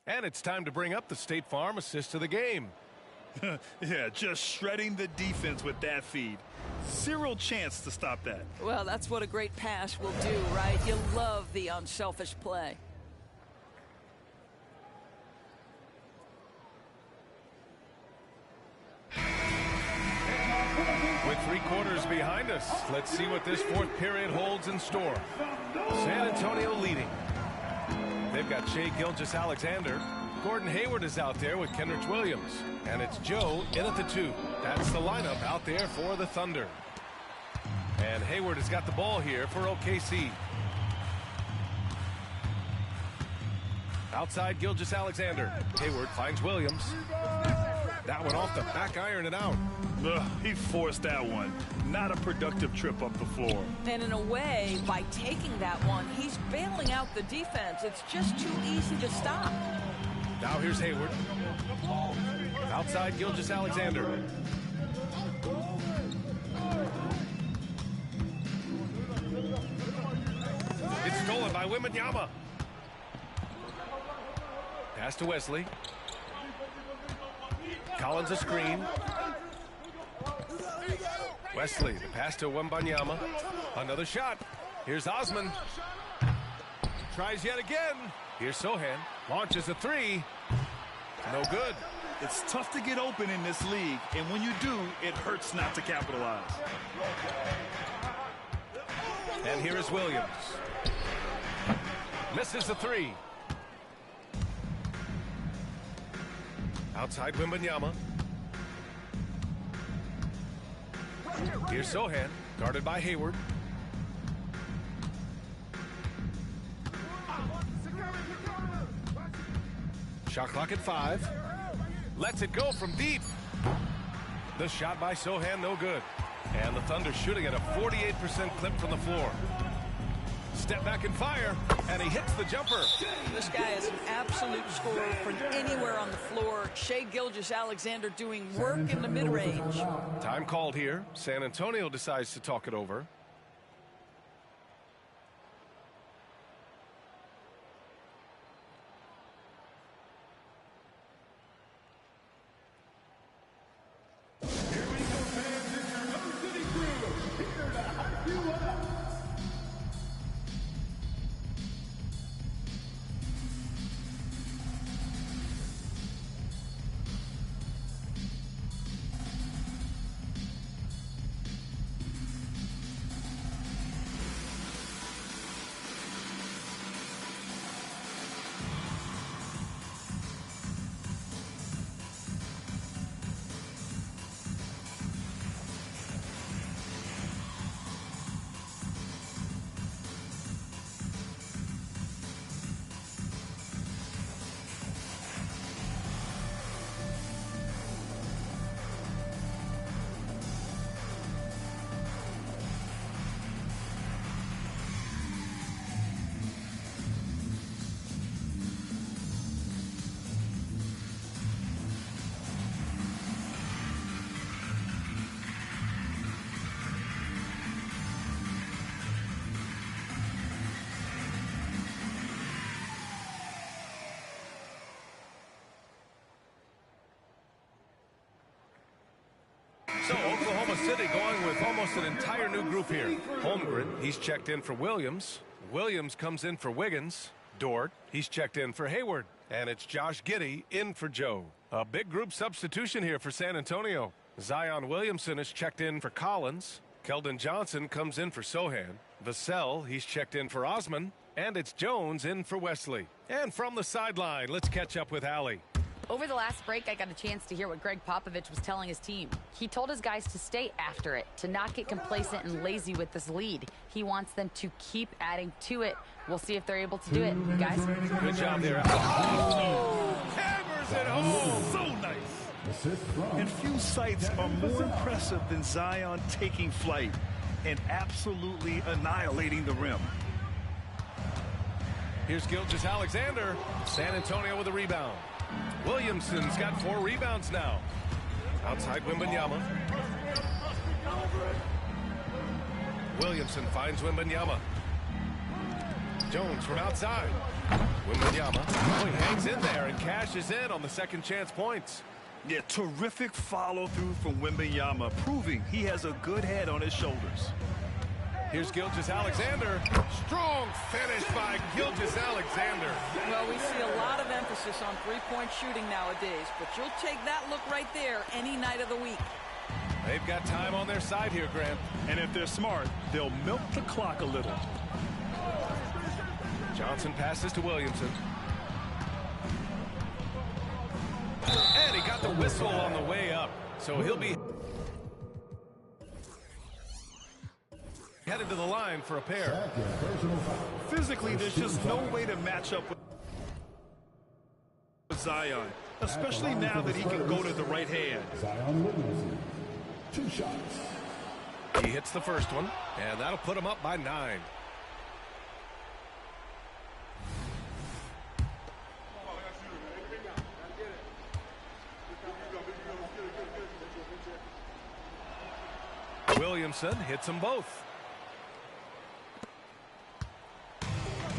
And it's time to bring up the State Farm assist of the game. Yeah, just shredding the defense with that feed. Zero chance to stop that. Well, that's what a great pass will do, right? You love the unselfish play. With 3 quarters behind us, let's see what this fourth period holds in store. San Antonio leading. They've got Shai Gilgeous-Alexander. Gordon Hayward is out there with Kenrich Williams. And it's Joe in at the 2. That's the lineup out there for the Thunder. And Hayward has got the ball here for OKC. Outside Gilgeous-Alexander. Hayward finds Williams. That one off the back iron and out. He forced that one. Not a productive trip up the floor. And in a way, by taking that one, he's bailing out the defense. It's just too easy to stop. Now here's Hayward. Outside Gilgeous-Alexander. It's stolen by Wembanyama. Pass to Wesley. Collins a screen. Wesley, the pass to Wembanyama. Another shot. Here's Osman. Tries yet again. Here's Sohan. Launches a 3. No good. It's tough to get open in this league, and when you do, it hurts not to capitalize. And here is Williams. Misses the 3. Outside Wembanyama. Here's Sohan, guarded by Hayward. Shot clock at 5. Lets it go from deep. The shot by Sohan, no good. And the Thunder shooting at a 48% clip from the floor. Step back and fire, and he hits the jumper. This guy is an absolute scorer from anywhere on the floor. Shai Gilgeous-Alexander doing work in the mid-range. Time called here. San Antonio decides to talk it over. So Oklahoma City going with almost an entire new group here. Holmgren, he's checked in for Williams. Williams comes in for Wiggins. Dort, he's checked in for Hayward. And it's Josh Giddey in for Joe. A big group substitution here for San Antonio. Zion Williamson is checked in for Collins. Keldon Johnson comes in for Sohan. Vassell, he's checked in for Osman. And it's Jones in for Wesley. And from the sideline, let's catch up with Allie. Over the last break, I got a chance to hear what Greg Popovich was telling his team. He told his guys to stay after it, to not get complacent and lazy with this lead. He wants them to keep adding to it. We'll see if they're able to do it, guys. Good job there. Oh! Hammers it home! So nice. And few sights are more impressive than Zion taking flight and absolutely annihilating the rim. Here's Gilgeous-Alexander. San Antonio with a rebound. Williamson's got 4 rebounds now. Outside Wembanyama. Williamson finds Wembanyama. Jones from outside. Wembanyama. Oh, he hangs in there and cashes in on the second chance points. Yeah, terrific follow-through from Wembanyama, proving he has a good head on his shoulders. Here's Gilgeous-Alexander. Strong finish by Gilgeous-Alexander. Well, we see a lot of emphasis on three-point shooting nowadays, but you'll take that look right there any night of the week. They've got time on their side here, Grant. And if they're smart, they'll milk the clock a little. Johnson passes to Williamson. And he got the whistle on the way up, so he'll be headed to the line for a pair. Physically, there's just no way to match up with Zion, especially now that he can go to the right hand. Zion Williamson, 2 shots. He hits the first one, and that'll put him up by 9. Williamson hits them both.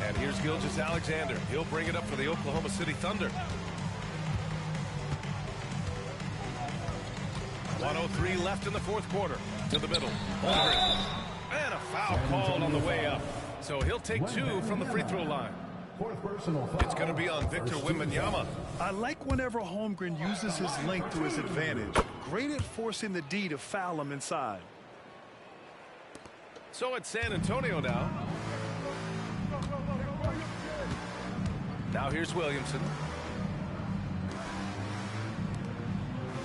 And here's Gilgeous-Alexander. He'll bring it up for the Oklahoma City Thunder. 1:03 left in the fourth quarter. To the middle. Holmgren. And a foul called on the way up. So he'll take 2 from the free throw line. It's going to be on Victor Wembanyama. I like whenever Holmgren uses his length to his advantage. Great at forcing the D to foul him inside. So it's San Antonio now. Now here's Williamson.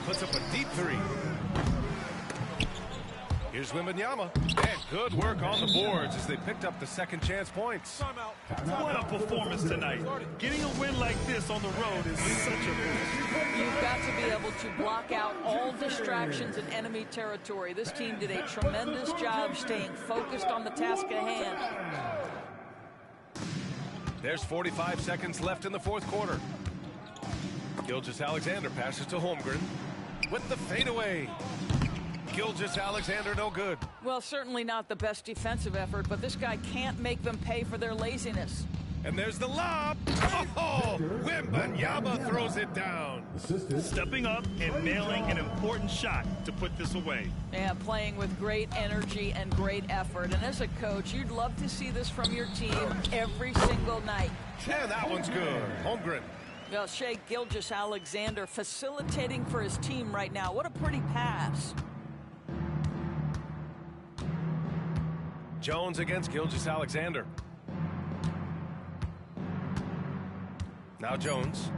Puts up a deep 3. Here's Wembanyama. And good work on the boards as they picked up the second chance points. What a performance tonight. Getting a win like this on the road is such a boost. You've got to be able to block out all distractions in enemy territory. This team did a tremendous job staying focused on the task at hand. There's 45 seconds left in the fourth quarter. Gilgeous-Alexander passes to Holmgren with the fadeaway. Gilgeous-Alexander no good. Well, certainly not the best defensive effort, but this guy can't make them pay for their laziness. And there's the lob. Oh, Wembanyama throws it down. Stepping up and nailing an important shot to put this away. Yeah, playing with great energy and great effort. And as a coach, you'd love to see this from your team every single night. And that one's good. Holmgren. Well, Shea Gilgeous-Alexander facilitating for his team right now. What a pretty pass. Jones against Gilgeous-Alexander. Now Jones.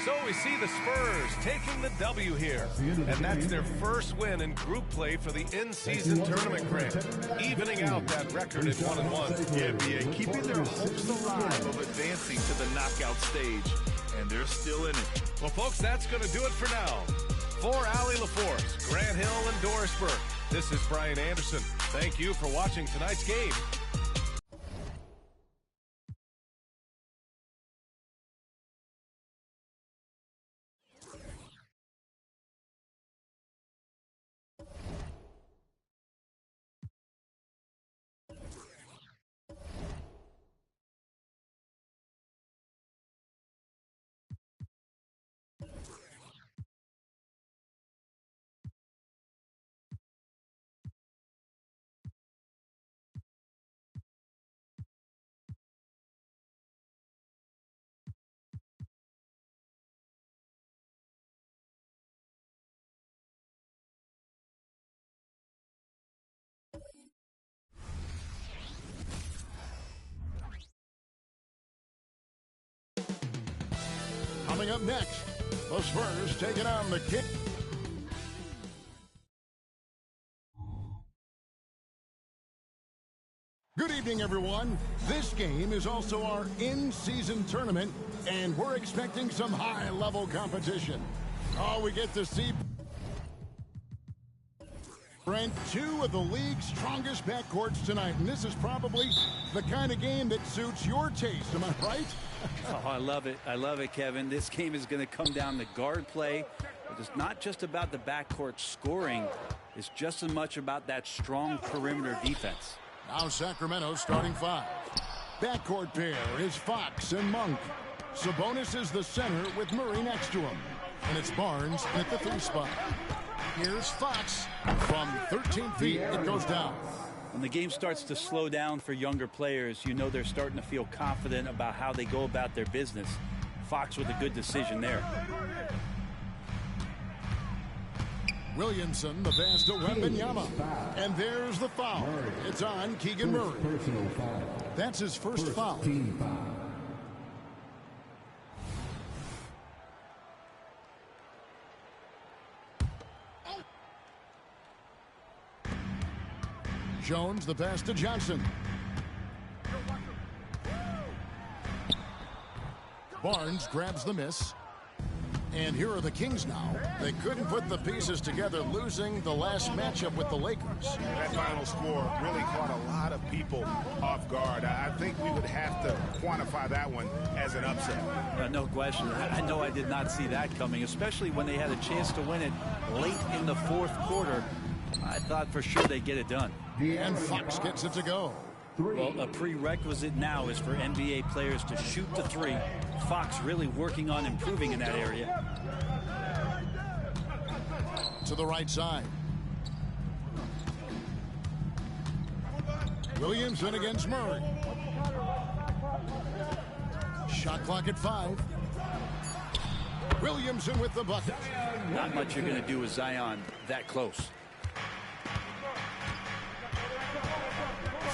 So we see the Spurs taking the W here. And that's their first win in group play for the in-season tournament, Grant. Evening out that record at 1-1. Yeah, BA, keeping their hopes alive of advancing to the knockout stage. And they're still in it. Well, folks, that's going to do it for now. For Allie LaForce, Grant Hill, and Doris Burke, this is Brian Anderson. Thank you for watching tonight's game. Coming up next, the Spurs taking on the Kings. Good evening, everyone. This game is also our in-season tournament, and we're expecting some high-level competition. Oh, we get to see ranked 2 of the league's strongest backcourts tonight, and this is probably the kind of game that suits your taste. Am I right? Oh, I love it. I love it, Kevin. This game is going to come down to guard play. It's not just about the backcourt scoring. It's just as much about that strong perimeter defense. Now Sacramento starting 5. Backcourt pair is Fox and Monk. Sabonis is the center with Murray next to him. And it's Barnes at the 3 spot. Here's Fox. From 13 feet, it goes down. When the game starts to slow down for younger players, you know they're starting to feel confident about how they go about their business. Fox with a good decision there. Williamson, the pass to Wembanyama. And there's the foul. It's on Keegan Murray. That's his first foul. Jones, the pass to Johnson. Barnes grabs the miss. And here are the Kings now. They couldn't put the pieces together, losing the last matchup with the Lakers. That final score really caught a lot of people off guard. I think we would have to quantify that one as an upset. No question. I know I did not see that coming, especially when they had a chance to win it late in the 4th quarter. I thought for sure they'd get it done. And Fox gets it to go. Well, a prerequisite now is for NBA players to shoot the 3. Fox really working on improving in that area. To the right side. Williamson against Murray. Shot clock at 5. Williamson with the bucket. Not much you're going to do with Zion that close.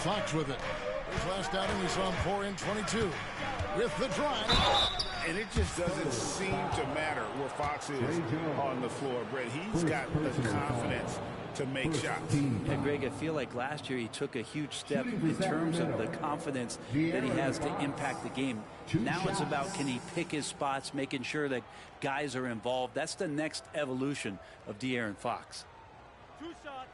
Fox with it. His last outing, we saw him 4 in 22. With the drive. And it just doesn't seem to matter where Fox is on the floor, Brett. He's got the confidence to make shots. Yeah, Greg, I feel like last year he took a huge step in terms of the confidence that he has to impact the game. Now it's about, can he pick his spots, making sure that guys are involved. That's the next evolution of De'Aaron Fox. 2 shots.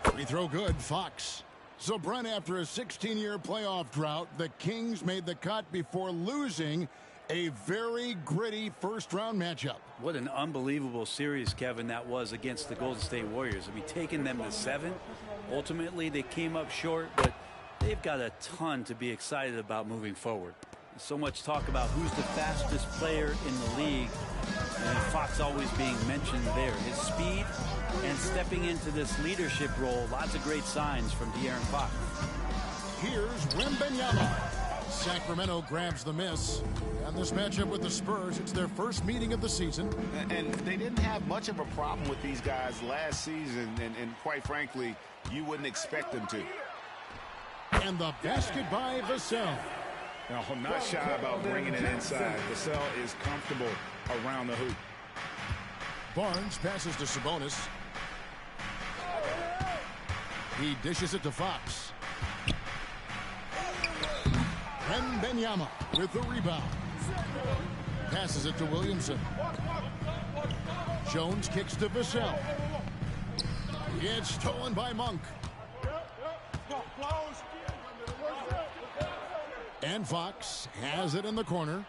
Free throw good, Fox. So, Brent, after a 16-year playoff drought, the Kings made the cut before losing a very gritty first-round matchup. What an unbelievable series, Kevin, that was against the Golden State Warriors. I mean, taking them to 7. Ultimately, they came up short, but they've got a ton to be excited about moving forward. So much talk about who's the fastest player in the league, and Fox always being mentioned there. His speed and stepping into this leadership role, lots of great signs from De'Aaron Fox. Here's Wembanyama. Sacramento grabs the miss. And this matchup with the Spurs, it's their first meeting of the season. And they didn't have much of a problem with these guys last season, and quite frankly, you wouldn't expect them to. And the basket by Vassell. Now, I'm not shy about bringing it inside. Vassell is comfortable around the hoop. Barnes passes to Sabonis. He dishes it to Fox. Wembanyama with the rebound. Passes it to Williamson. Jones kicks to Vassell. It's stolen by Monk. And Fox has it in the corner.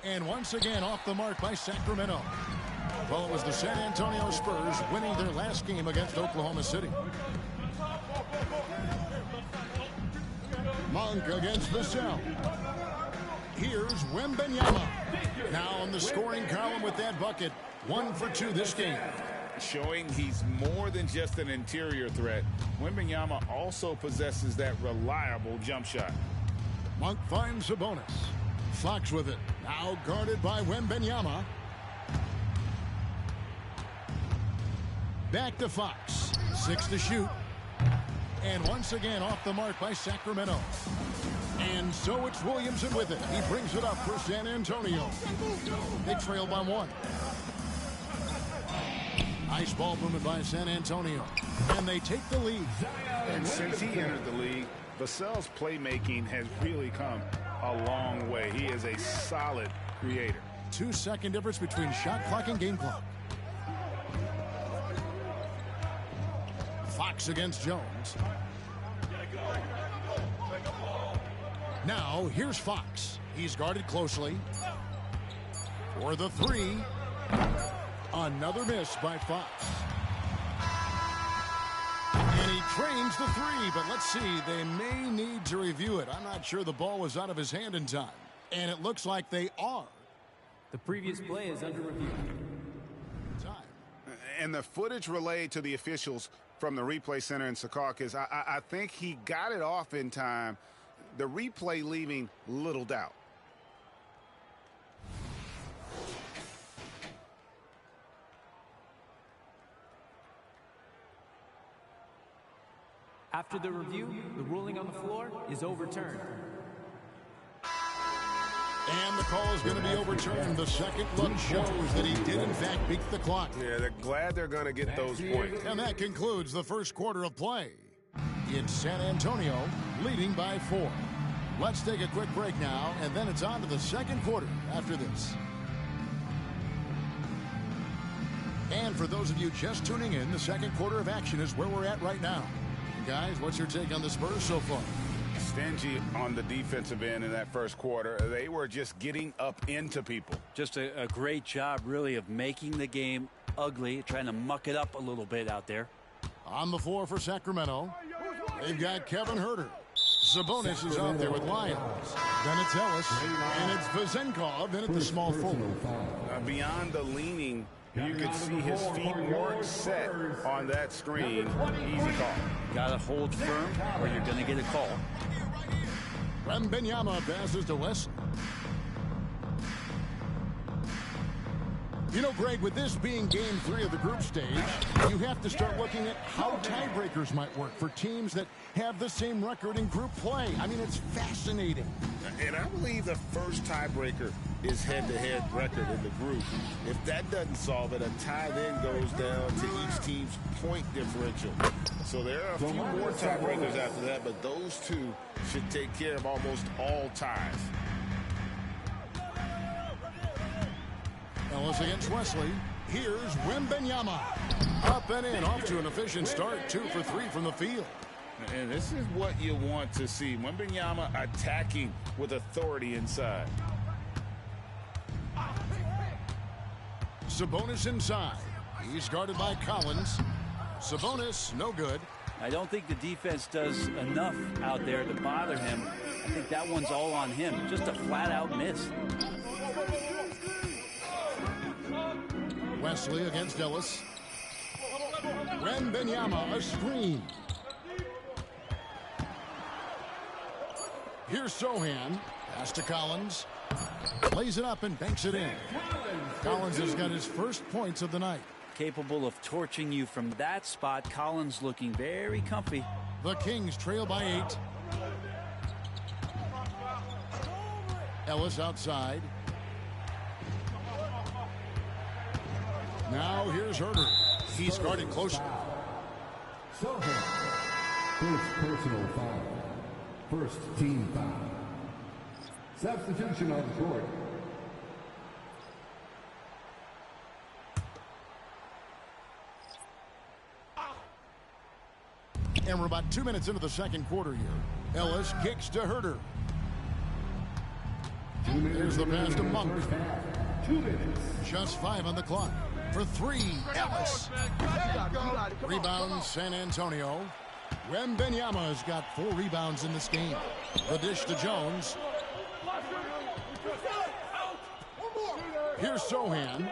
And once again off the mark by Sacramento. Well, it was the San Antonio Spurs winning their last game against Oklahoma City. Monk against Vassell. Here's Wembanyama. Now on the scoring column with that bucket. 1 for 2 this game. Showing he's more than just an interior threat. Wembanyama also possesses that reliable jump shot. Monk finds Sabonis. Fox with it. Now guarded by Wembanyama. Back to Fox. 6 to shoot. And once again off the mark by Sacramento. And so it's Williamson with it. He brings it up for San Antonio. They trail by 1. Nice ball movement by San Antonio. And they take the lead. And since he entered the league, Vassell's playmaking has really come a long way. He is a solid creator. 2-second difference between shot clock and game clock. Fox against Jones. Now, here's Fox. He's guarded closely. For the 3. Another miss by Fox. And he trains the 3, but let's see. They may need to review it. I'm not sure the ball was out of his hand in time. And it looks like they are. The previous play is under review. And the footage relayed to the officials from the replay center in Secaucus, I think he got it off in time. The replay leaving little doubt. After the review, the ruling on the floor is overturned. And the call is going to be overturned. The second look shows that he did, in fact, beat the clock. Yeah, they're glad they're going to get those points. And that concludes the first quarter of play. It's San Antonio leading by 4. Let's take a quick break now, and then it's on to the second quarter after this. And for those of you just tuning in, the second quarter of action is where we're at right now. Guys, what's your take on the Spurs so far? Stingy on the defensive end in that first quarter. They were just getting up into people. Just a great job, really, of making the game ugly, trying to muck it up a little bit out there. On the floor for Sacramento, they've got Kevin Huerter. Sabonis is out there with Lyons. Then it's Ellis, and it's Vezenkov in at the small forward. Beyond the leaning, you can see his feet weren't set on that screen. Easy call. Got to hold firm or you're going to get a call. Wembanyama passes to Wesley. You know, Greg, with this being game 3 of the group stage, you have to start looking at how tiebreakers might work for teams that have the same record in group play. I mean, it's fascinating. And I believe the first tiebreaker is head-to-head record in the group. If that doesn't solve it, a tie then goes down to each team's point differential. So there are a few more tiebreakers after that, but those two should take care of almost all ties. Ellis against Wesley. Here's Wembanyama. Up and in, off to an efficient start. 2 for 3 from the field. And this is what you want to see. Wembanyama attacking with authority inside. Sabonis inside. He's guarded by Collins. Sabonis, no good. I don't think the defense does enough out there to bother him. I think that one's all on him. Just a flat-out miss. Wesley against Ellis. Wembanyama, a screen. Here's Sohan. Pass to Collins. Lays it up and banks it in. Collins has got his first points of the night. Capable of torching you from that spot. Collins looking very comfy. The Kings trail by 8. Ellis outside. Now here's Huerter. He's guarded closely. Sohan. First personal foul. First team foul. Substitution on the court. And we're about 2 minutes into the second quarter here. Ellis kicks to Huerter. Here's the pass to Monk. 2 minutes. Just 5 on the clock. For 3, Ellis. Rebound, San Antonio. Wembanyama has got 4 rebounds in this game. The dish to Jones. Here's Sohan.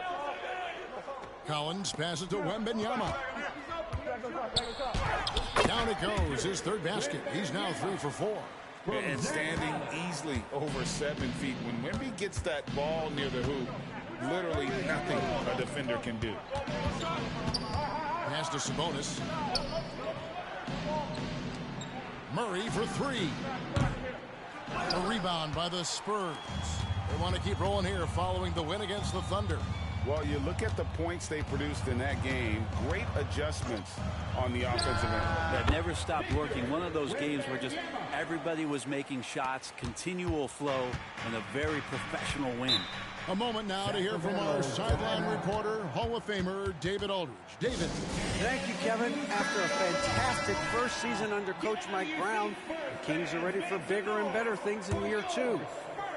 Collins passes to Wembanyama. Down it goes, his third basket. He's now 3 for 4. And standing easily over 7 feet. When Wemby gets that ball near the hoop, literally nothing a defender can do. Pass to Sabonis. Murray for three. A rebound by the Spurs. They want to keep rolling here following the win against the Thunder. Well, you look at the points they produced in that game. Great adjustments on the offensive end. That never stopped working. One of those games where just everybody was making shots, continual flow, and a very professional win. A moment now to hear from our sideline reporter, Hall of Famer David Aldridge. David. Thank you, Kevin. After a fantastic first season under Coach Mike Brown, the Kings are ready for bigger and better things in year two.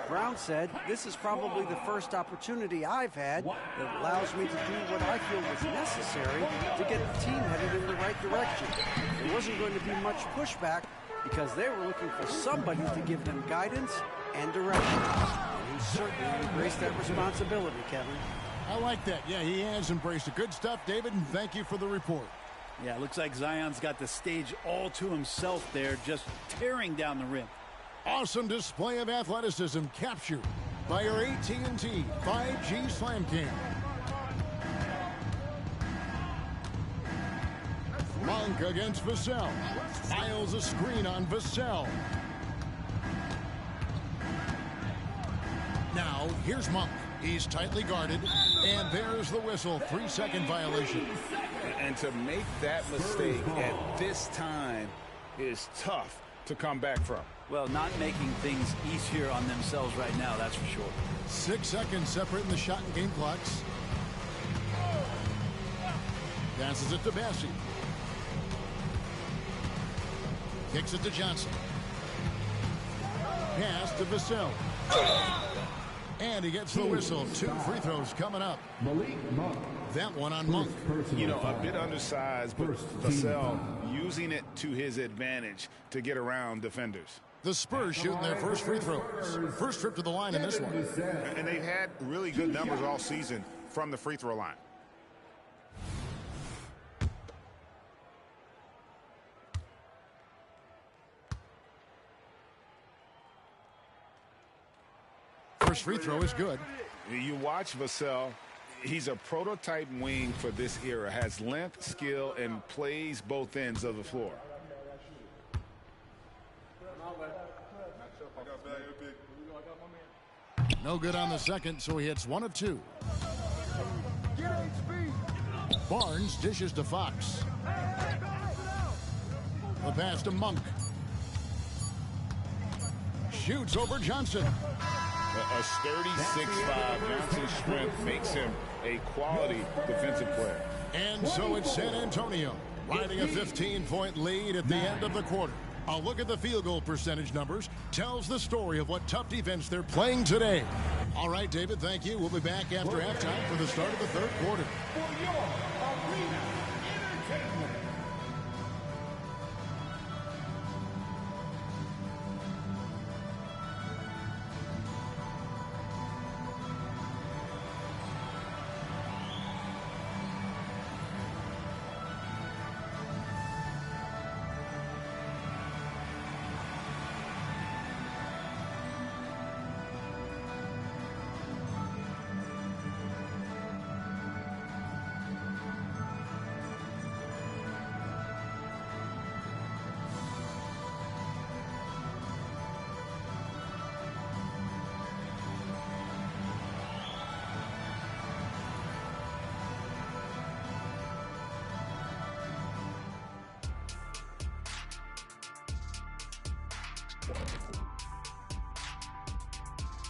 Brown said, "This is probably the first opportunity I've had that allows me to do what I feel was necessary to get the team headed in the right direction. There wasn't going to be much pushback because they were looking for somebody to give them guidance and direction. And he certainly embraced that responsibility, Kevin." I like that. Yeah, he has embraced it. Good stuff, David, and thank you for the report. Yeah, it looks like Zion's got the stage all to himself there, just tearing down the rim. Awesome display of athleticism captured by your AT&T 5G Slam Cam. Monk against Vassell. Files a screen on Vassell. Now, here's Monk. He's tightly guarded, and there's the whistle. 3-second violation. And to make that mistake at this time is tough to come back from. Well, not making things easier on themselves right now, that's for sure. 6 seconds separating the shot and game clocks. Passes it to Bassi. Kicks it to Johnson. Pass to Vassell. And he gets the whistle. 2 free throws coming up. That one on Monk. You know, a bit undersized, but Vassell using it to his advantage to get around defenders. The Spurs shooting their first free throws. First trip to the line in this one. And they've had really good numbers all season from the free throw line. First free throw is good. You watch Vassell. He's a prototype wing for this era. Has length, skill, and plays both ends of the floor. No good on the second, so he hits 1 of 2. Barnes dishes to Fox. The pass to Monk. Shoots over Johnson. A sturdy 6'5". Johnson's strength makes him a quality defensive player. And so it's San Antonio riding a 15-point lead at the end of the quarter. A look at the field goal percentage numbers tells the story of what tough defense they're playing today. All right, David, thank you. We'll be back after halftime for the start of the third quarter. For your arena entertainment.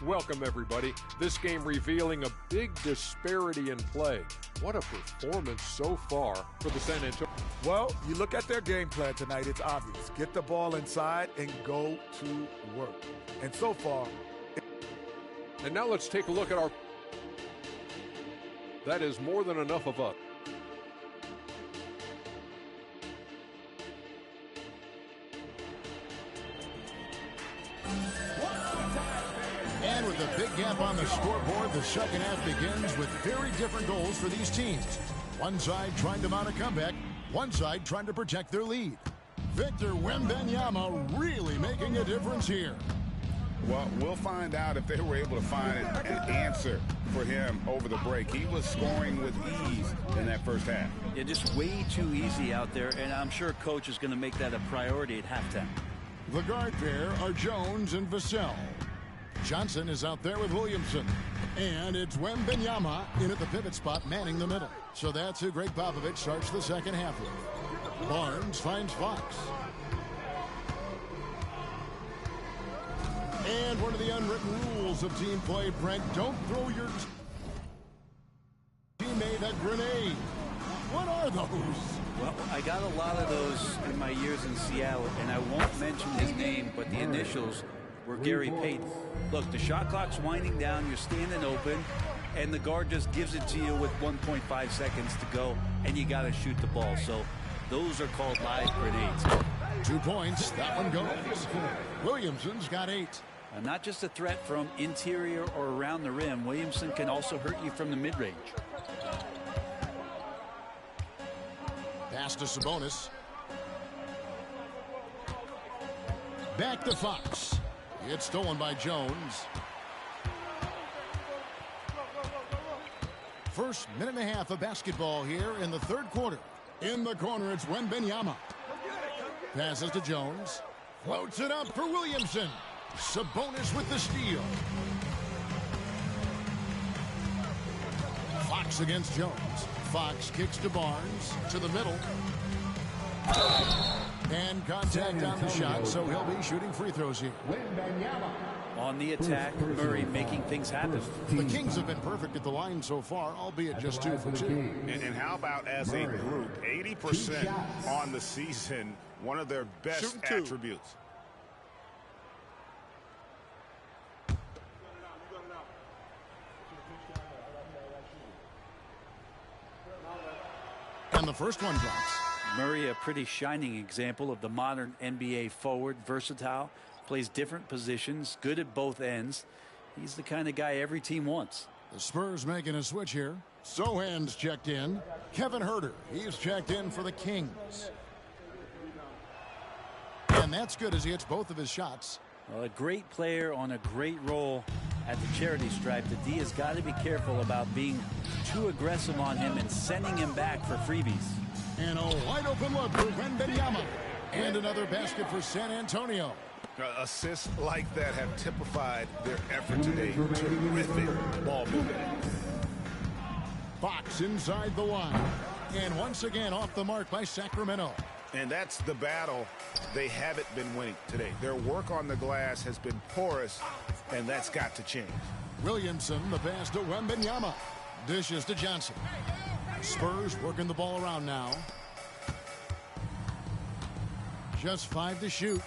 Welcome, everybody. This game revealing a big disparity in play. What a performance so far for the San Antonio. Well, you look at their game plan tonight, it's obvious. Get the ball inside and go to work. And so far... And now let's take a look at our... That is more than enough of us. And with a big gap on the scoreboard, the second half begins with very different goals for these teams. One side trying to mount a comeback, one side trying to protect their lead. Victor Wembanyama really making a difference here. Well, we'll find out if they were able to find an answer for him over the break. He was scoring with ease in that first half. Yeah, just way too easy out there, and I'm sure Coach is going to make that a priority at halftime. The guard pair are Jones and Vassell. Johnson is out there with Williamson. And it's Wembenyama in at the pivot spot, manning the middle. So that's who Greg Popovich starts the second half with. Barnes finds Fox. And one of the unwritten rules of team play, Brent, don't throw your teammate a grenade. What are those? Well, I got a lot of those in my years in Seattle, and I won't mention his name, but the initials were Gary Payton. Look, the shot clock's winding down, you're standing open, and the guard just gives it to you with 1.5 seconds to go, and you got to shoot the ball. So those are called live grenades. 2 points, that one goes. Williamson's got 8. Not just a threat from interior or around the rim, Williamson can also hurt you from the mid-range. Pass to Sabonis. Back to Fox. It's stolen by Jones. First minute and a half of basketball here in the third quarter. In the corner, it's Wembenyama. Passes to Jones. Floats it up for Williamson. Sabonis with the steal. Fox against Jones. Fox kicks to Barnes. To the middle. And contact on the shot, so he'll be shooting free throws here. On the attack, Murray making things happen. The Kings have been perfect at the line so far, albeit just 2 for 2. And how about as a group, 80% on the season, one of their best attributes. And the first one drops. Murray, a pretty shining example of the modern NBA forward, versatile, plays different positions, good at both ends. He's the kind of guy every team wants. The Spurs making a switch here. Sohan's checked in. Kevin Huerter, he's checked in for the Kings. And that's good as he hits both of his shots. Well, a great player on a great role at the charity stripe. The D has got to be careful about being too aggressive on him and sending him back for freebies. And a wide open look for Wembenyama. And another basket for San Antonio. Assists like that have typified their effort today. Terrific ball movement. Fox inside the line. And once again off the mark by Sacramento. And that's the battle they haven't been winning today. Their work on the glass has been porous, and that's got to change. Williamson, the pass to Wembenyama. Dishes to Johnson. Spurs working the ball around now. Just 5 to shoot.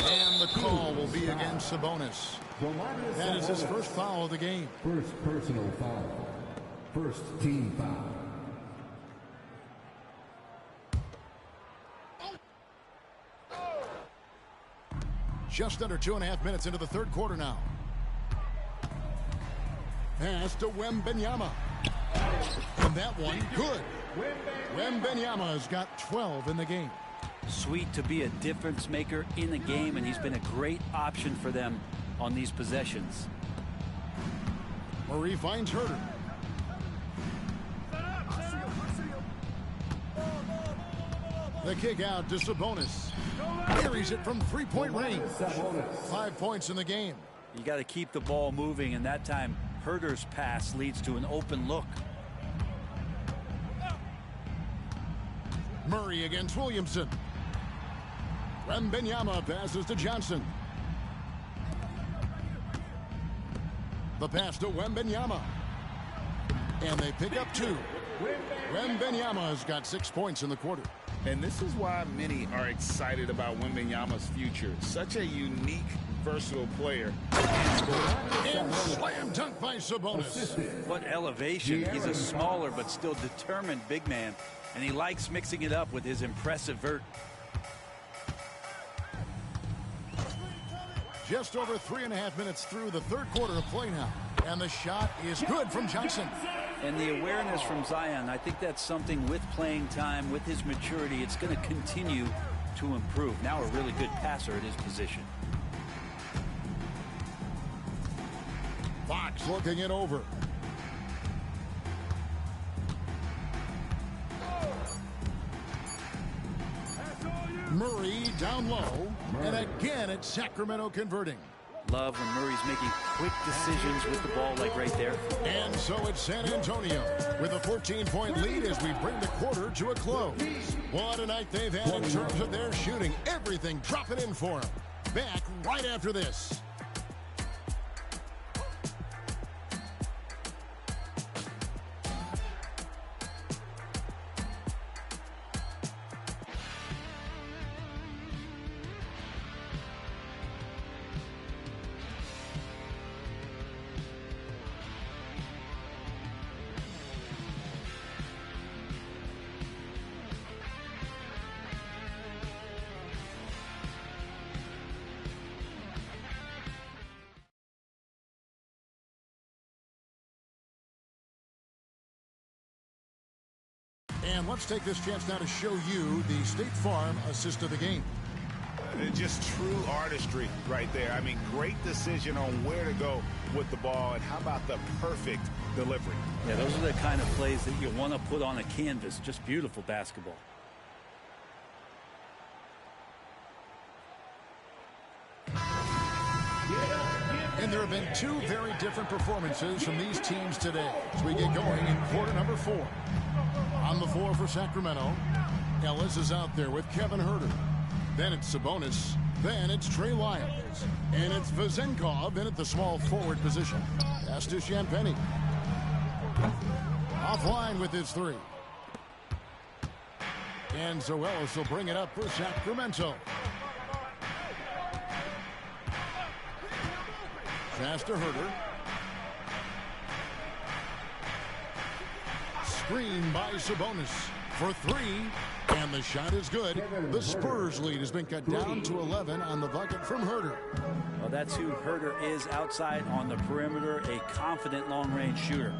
And the call will be against Sabonis. That is his first foul of the game. First personal foul. First team foul. Just under 2.5 minutes into the third quarter now. Pass to Wembenyama. And that one, good. Wembenyama has got 12 in the game. Sweet to be a difference maker in the game, and he's been a great option for them on these possessions. Murray finds Huerter. The kick out to Sabonis. Carries it from three-point range. 5 points in the game. You got to keep the ball moving, and that time Huerter's pass leads to an open look. Murray against Williamson. Wembenyama passes to Johnson. The pass to Wembenyama. And they pick up 2. Wembenyama has got 6 points in the quarter. And this is why many are excited about Wembenyama's future. Such a unique, versatile player. And slam dunk by Sabonis. What elevation. He's a smaller but still determined big man. And he likes mixing it up with his impressive vert. Just over 3.5 minutes through the third quarter of play now. And the shot is good from Johnson. And the awareness from Zion, I think that's something with playing time, with his maturity, it's going to continue to improve. Now a really good passer at his position. Fox looking it over. Murray down low. And again, it's Sacramento converting. Love when Murray's making quick decisions with the ball like right there. And so it's San Antonio with a 14-point lead as we bring the quarter to a close. What a night they've had in terms of their shooting. Everything dropping in for them. Back right after this. And let's take this chance now to show you the State Farm assist of the game. Just true artistry right there. I mean, great decision on where to go with the ball, and how about the perfect delivery? Yeah, those are the kind of plays that you want to put on a canvas. Just beautiful basketball. And there have been two very different performances from these teams today as we get going in quarter number 4. On the floor for Sacramento, Ellis is out there with Kevin Huerter. Then it's Sabonis. Then it's Trey Lyles. And it's Vezenkov in at the small forward position. Pass to Champagnie. Offline with his 3. And so Ellis will bring it up for Sacramento. Pass to Huerter. Screen by Sabonis for 3. And the shot is good. The Spurs lead has been cut down to 11 on the bucket from Huerter. Well, that's who Huerter is outside on the perimeter, a confident long-range shooter.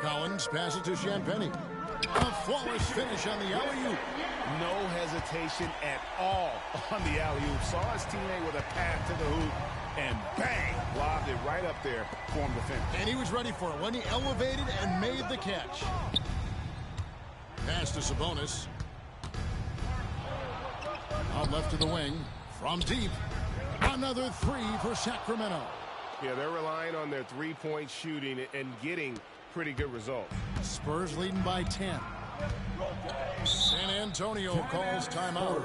Collins passes to Champagnie. A flawless finish on the alley-oop. No hesitation at all on the alley-oop. Saw his teammate with a pass to the hoop, and bang, lobbed it right up there for him to finish. And he was ready for it when he elevated and made the catch. Pass to Sabonis. Out left to the wing. From deep. Another 3 for Sacramento. Yeah, they're relying on their three-point shooting and getting pretty good results. Spurs leading by 10. San Antonio calls timeout.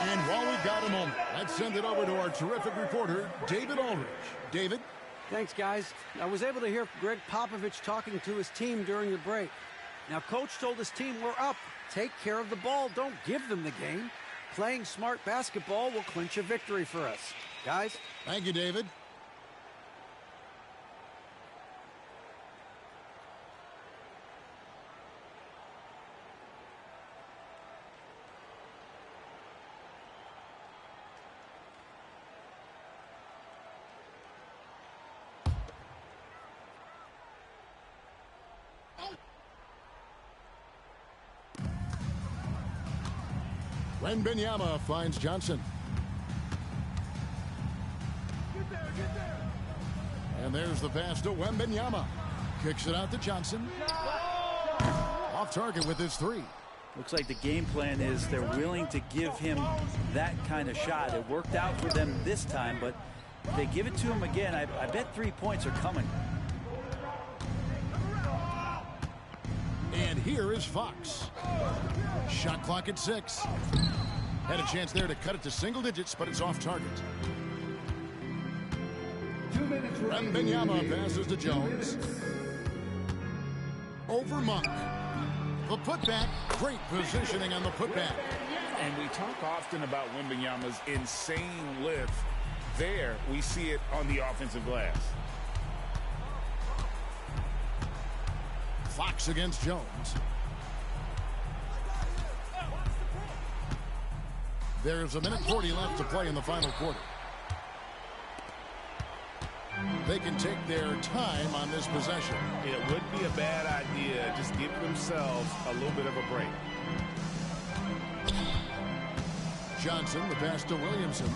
And while we've got a moment, let's send it over to our terrific reporter, David Aldridge. David? Thanks, guys. I was able to hear Greg Popovich talking to his team during the break. Now, Coach told his team, we're up. Take care of the ball. Don't give them the game. Playing smart basketball will clinch a victory for us. Guys? Thank you, David. Wemby finds Johnson. And there's the pass to Wemby. Kicks it out to Johnson. Off target with his 3. Looks like the game plan is they're willing to give him that kind of shot. It worked out for them this time, but if they give it to him again, I bet 3 points are coming. And here is Fox. Shot clock at 6. Had a chance there to cut it to single digits, but it's off target. Wemby passes to Jones. Over Monk. The putback. Great positioning on the putback. And we talk often about Wembanyama's insane lift. There, we see it on the offensive glass. Fox against Jones. There's 1:40 left to play in the final quarter. They can take their time on this possession. It would be a bad idea. Just give themselves a little bit of a break. Johnson, the pass to Williamson.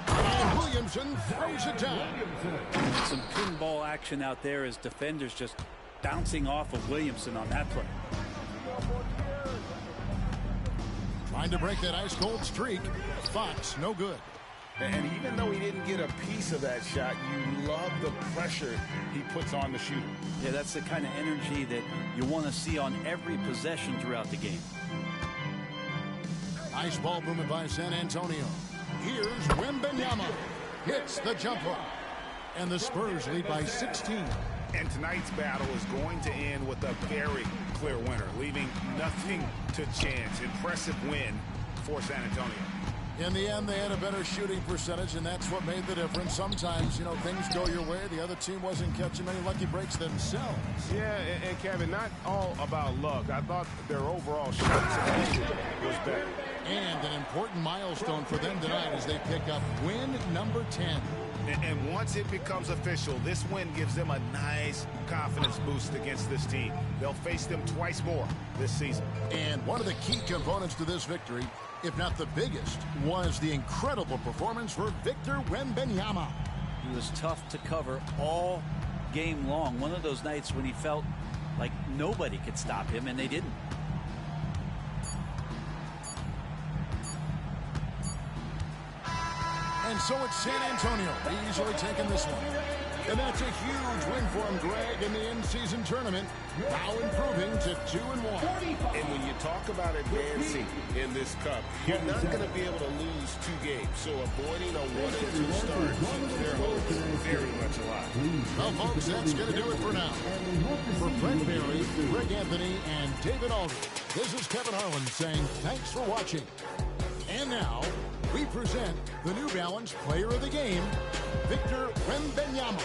And Williamson throws it down. Some pinball action out there as defenders just bouncing off of Williamson on that play. Trying to break that ice-cold streak. Fox, no good. And even though he didn't get a piece of that shot, you love the pressure he puts on the shooter. Yeah, that's the kind of energy that you want to see on every possession throughout the game. Nice ball movement by San Antonio. Here's Wembanyama. Hits the jumper. And the Spurs lead by 16. And tonight's battle is going to end with a very clear winner, leaving nothing to chance. Impressive win for San Antonio. In the end, they had a better shooting percentage, and that's what made the difference. Sometimes, you know, things go your way. The other team wasn't catching many lucky breaks themselves. Yeah, and Kevin, not all about luck. I thought their overall shot selection was better. And an important milestone for them tonight as they pick up win number 10. And once it becomes official, this win gives them a nice confidence boost against this team. They'll face them twice more this season. And one of the key components to this victory, if not the biggest, was the incredible performance for Victor Wembanyama. He was tough to cover all game long. One of those nights when he felt like nobody could stop him, and they didn't. And so it's San Antonio easily taking this one. And that's a huge win for him, Greg, in the in-season tournament. Now improving to 2-1. And when you talk about advancing in this cup, you're not going to be able to lose 2 games. So avoiding a 1-2 start keeps their hopes very much alive. Well, folks, that's going to do it for now. For Brent Barry, Greg Anthony, and David Aldridge, this is Kevin Harlan saying thanks for watching. And now, we present the New Balance Player of the Game, Victor Wembanyama.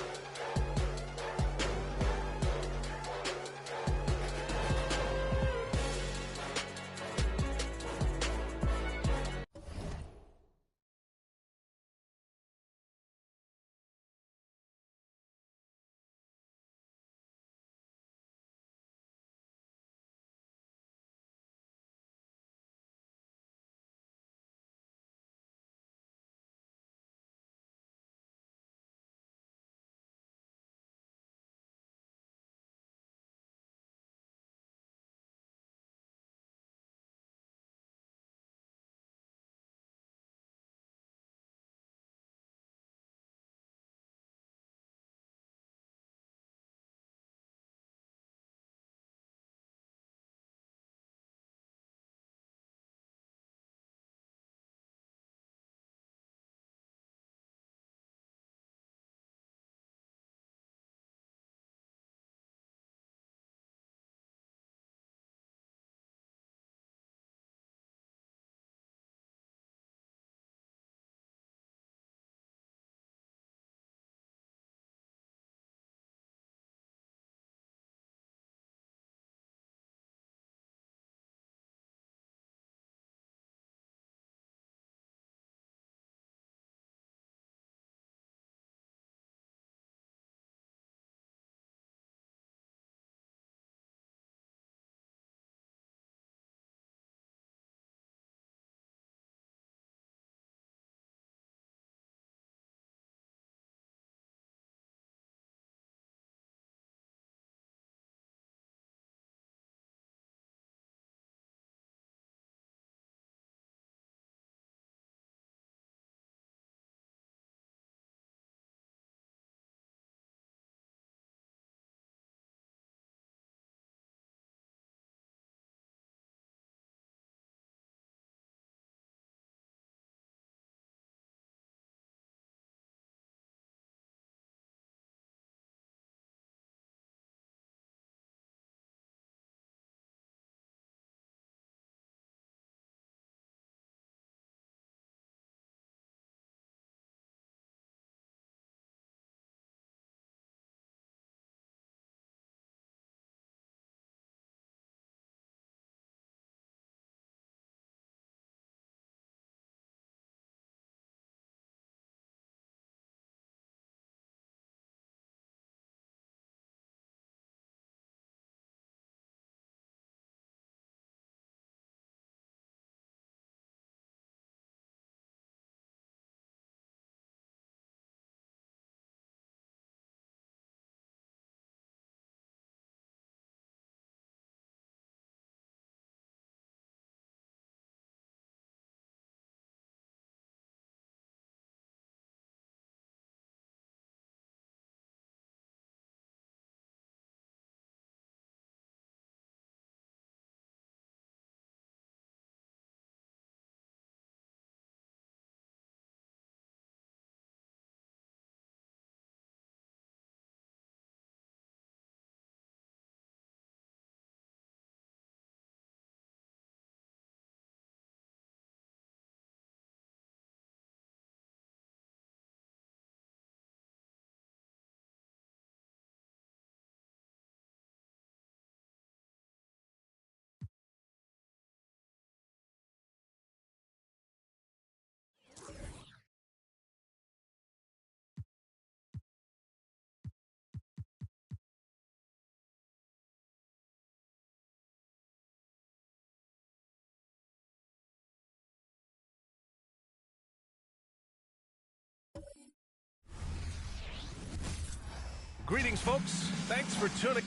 Greetings, folks. Thanks for tuning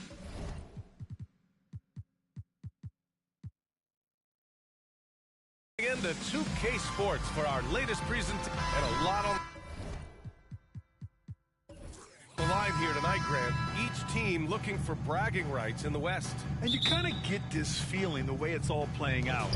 in to 2K Sports for our latest presentation and a lot on the line here tonight, Grant. Each team looking for bragging rights in the West. And you kind of get this feeling the way it's all playing out,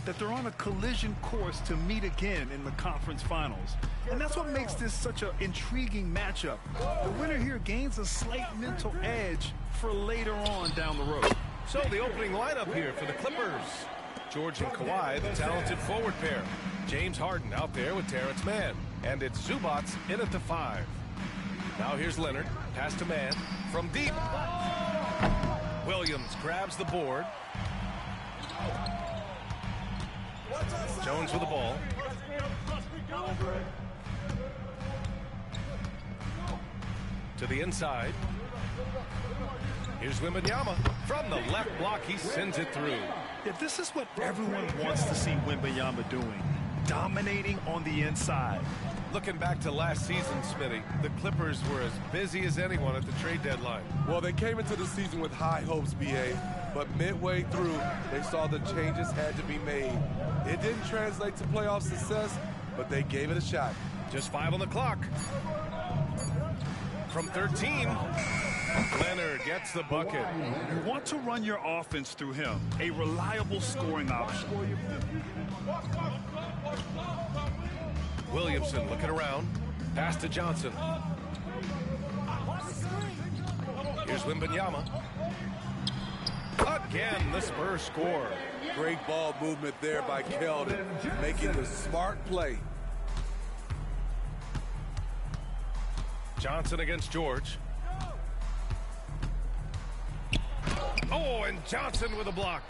that they're on a collision course to meet again in the conference finals. And that's what makes this such an intriguing matchup. The winner here gains a slight mental edge for later on down the road. So the opening lineup here for the Clippers. George and Kawhi, the talented forward pair. James Harden out there with Terrence Mann. And it's Zubac in at the 5. Now here's Leonard. Pass to Mann from deep. Williams grabs the board. Jones with the ball. To the inside. Here's Wembanyama. From the left block, he sends it through. Yeah, this is what everyone wants to see Wembanyama doing. Dominating on the inside. Looking back to last season, Smitty, the Clippers were as busy as anyone at the trade deadline. Well, they came into the season with high hopes, BA, but midway through, they saw the changes had to be made. It didn't translate to playoff success, but they gave it a shot. Just 5 on the clock. From 13, Leonard gets the bucket. You want to run your offense through him, a reliable scoring option. Williamson looking around. Pass to Johnson. Here's Wembanyama. Again, the Spurs score. Great ball movement there by Keldon, making the smart play. Johnson against George. Oh, and Johnson with a block.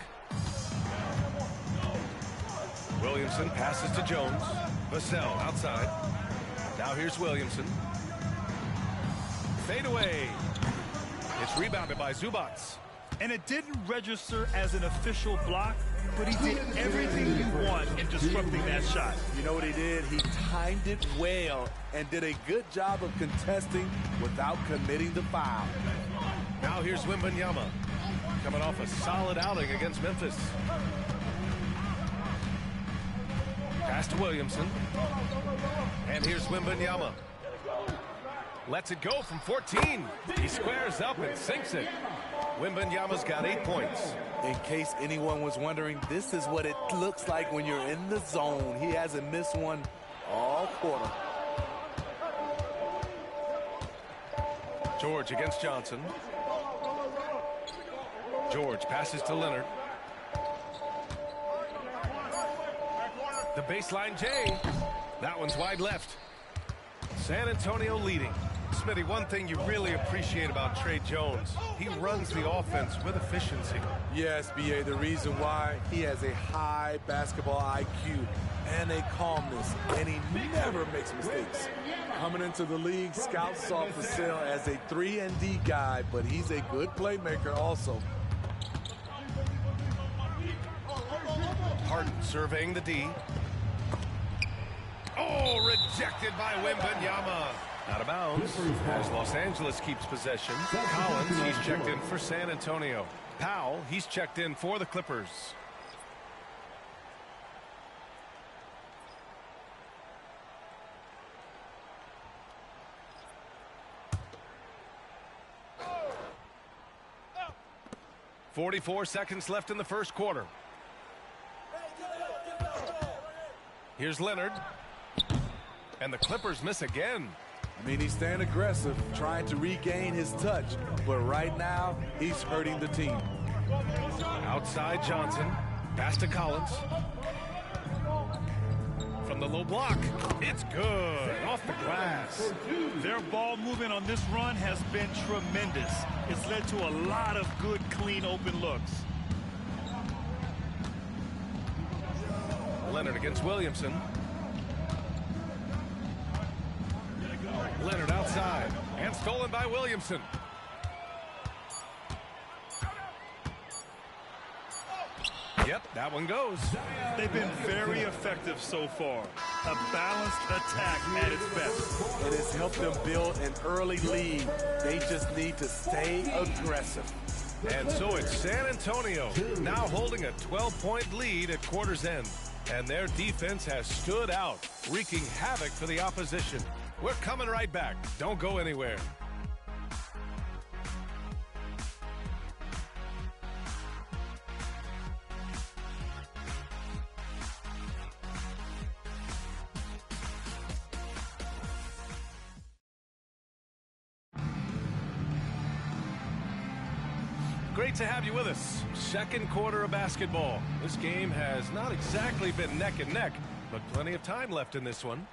Williamson passes to Jones. Vassell outside. Now here's Williamson. Fade away. It's rebounded by Zubac. And it didn't register as an official block, but he did everything you want in disrupting that shot. You know what he did? He timed it well and did a good job of contesting without committing the foul. Now here's Wembanyama, coming off a solid outing against Memphis. Pass to Williamson. And here's Wembanyama. Lets it go from 14. He squares up and sinks it. Wembanyama's got 8 points. In case anyone was wondering, this is what it looks like when you're in the zone. He hasn't missed one all quarter. George against Johnson. George passes to Leonard. The baseline J. That one's wide left. San Antonio leading. Smitty, one thing you really appreciate about Trey Jones, he runs the offense with efficiency. Yes, B.A., the reason why, he has a high basketball IQ and a calmness, and he never makes mistakes. Coming into the league, scouts saw Vassell as a 3-and-D guy, but he's a good playmaker also. Harden surveying the D. Oh, rejected by Wembanyama. Out of bounds as Los Angeles keeps possession. Collins, he's checked in for San Antonio. Powell, he's checked in for the Clippers. .44 seconds left in the first quarter. Here's Leonard. And the Clippers miss again. I mean, he's staying aggressive, trying to regain his touch. But right now, he's hurting the team. Outside Johnson. Pass to Collins. From the low block. It's good. Off the glass. Their ball movement on this run has been tremendous. It's led to a lot of good, clean, open looks. Leonard against Williamson. Leonard outside. And stolen by Williamson. Yep, that one goes. They've been very effective so far. A balanced attack at its best. And it's helped them build an early lead. They just need to stay aggressive. And so it's San Antonio now holding a 12-point lead at quarter's end. And their defense has stood out, wreaking havoc for the opposition. We're coming right back. Don't go anywhere. Great to have you with us. Second quarter of basketball. This game has not exactly been neck and neck, but plenty of time left in this one.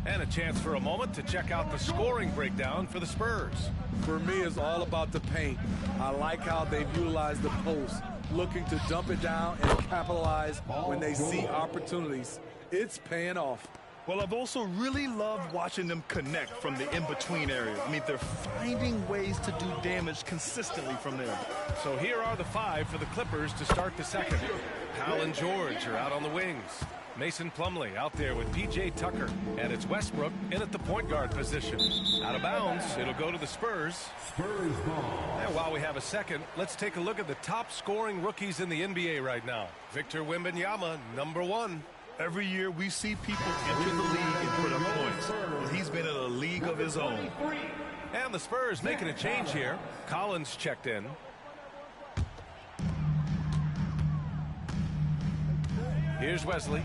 And a chance for a moment to check out the scoring breakdown for the Spurs. For me, it's all about the paint. I like how they've utilized the post, looking to dump it down and capitalize when they see opportunities. It's paying off. Well, I've also really loved watching them connect from the in-between area. I mean, they're finding ways to do damage consistently from there. So here are the five for the Clippers to start the second. Powell and George are out on the wings. Mason Plumlee out there with P.J. Tucker. And it's Westbrook in at the point guard position. Out of bounds, it'll go to the Spurs. Spurs ball. And while we have a second, let's take a look at the top scoring rookies in the NBA right now. Victor Wembanyama, number 1. Every year we see people enter the league and put up points. Well, he's been in a league of his own. And the Spurs making a change here. Collins checked in. Here's Wesley.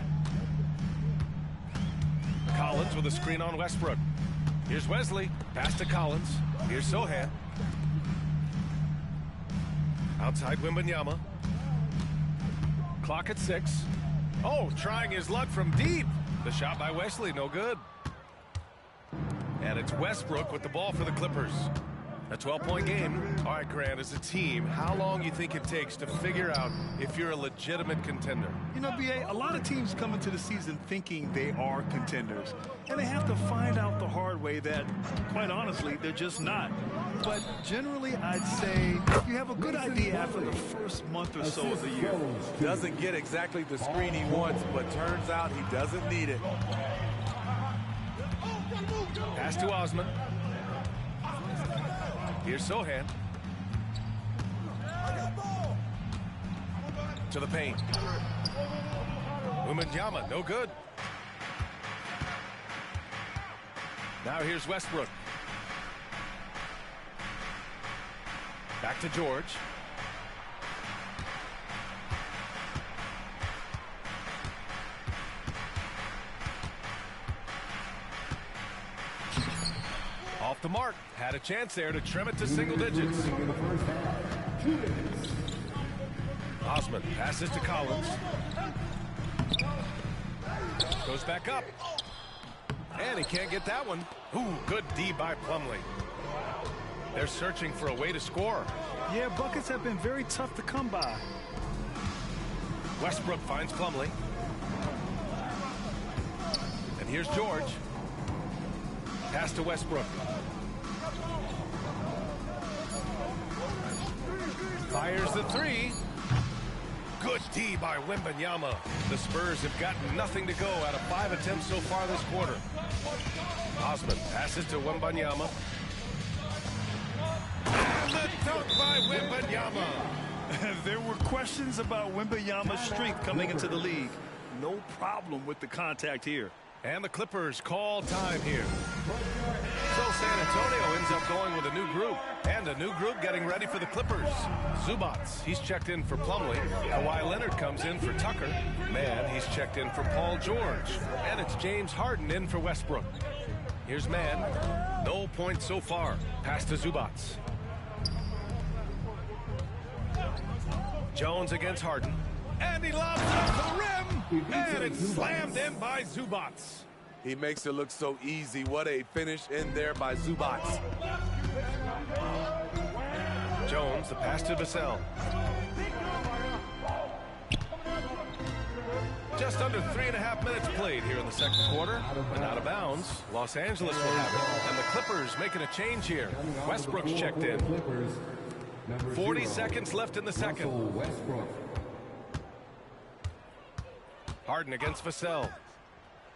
Collins with a screen on Westbrook. Here's Wesley. Pass to Collins. Here's Sohan. Outside Wembanyama. Clock at 6. Oh, trying his luck from deep. The shot by Wesley, no good. And it's Westbrook with the ball for the Clippers. A 12-point game. All right, Grant, as a team, how long do you think it takes to figure out if you're a legitimate contender? You know, B.A., a lot of teams come into the season thinking they are contenders. And they have to find out the hard way that, quite honestly, they're just not. But generally, I'd say you have a good idea after the first month or so of the year. Doesn't get exactly the screen he wants, but turns out he doesn't need it. Pass to Osman. Here's Sohan. To the paint. Wembanyama, no good. Now here's Westbrook. Back to George. Off the mark. Had a chance there to trim it to single digits. Osman passes to Collins. Goes back up. And he can't get that one. Ooh, good D by Plumlee. They're searching for a way to score. Yeah, buckets have been very tough to come by. Westbrook finds Plumlee. And here's George. Pass to Westbrook. Fires the 3. Good D by Wembanyama. The Spurs have gotten nothing to go out of 5 attempts so far this quarter. Osman passes to Wembanyama. And the dunk by Wembanyama. There were questions about Wembanyama's strength coming into the league. No problem with the contact here. And the Clippers call time here. So San Antonio ends up going with a new group. And a new group getting ready for the Clippers. Zubats, he's checked in for Plumlee. Kawhi Leonard comes in for Tucker. Mann, he's checked in for Paul George. And it's James Harden in for Westbrook. Here's Mann. No points so far. Pass to Zubats. Jones against Harden. And he lobs it up to the rim. And it's slammed in by Zubats. He makes it look so easy. What a finish in there by Zubats. Jones, the pass to Vassell. Just under 3.5 minutes played here in the second quarter. And out of bounds, Los Angeles will have it. And the Clippers making a change here. Westbrook's checked in. 40 seconds left in the second. Harden against Vassell.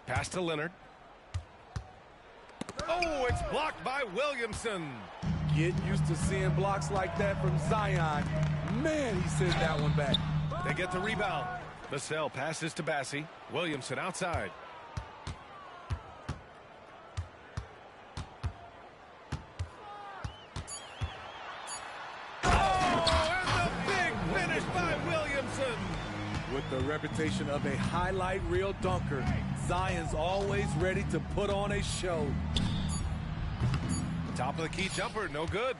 Pass to Leonard. Oh, it's blocked by Williamson. Get used to seeing blocks like that from Zion. Man, he sent that one back. They get the rebound. Vassell passes to Bassie. Williamson outside. With the reputation of a highlight reel dunker, Zion's always ready to put on a show. Top of the key jumper, no good.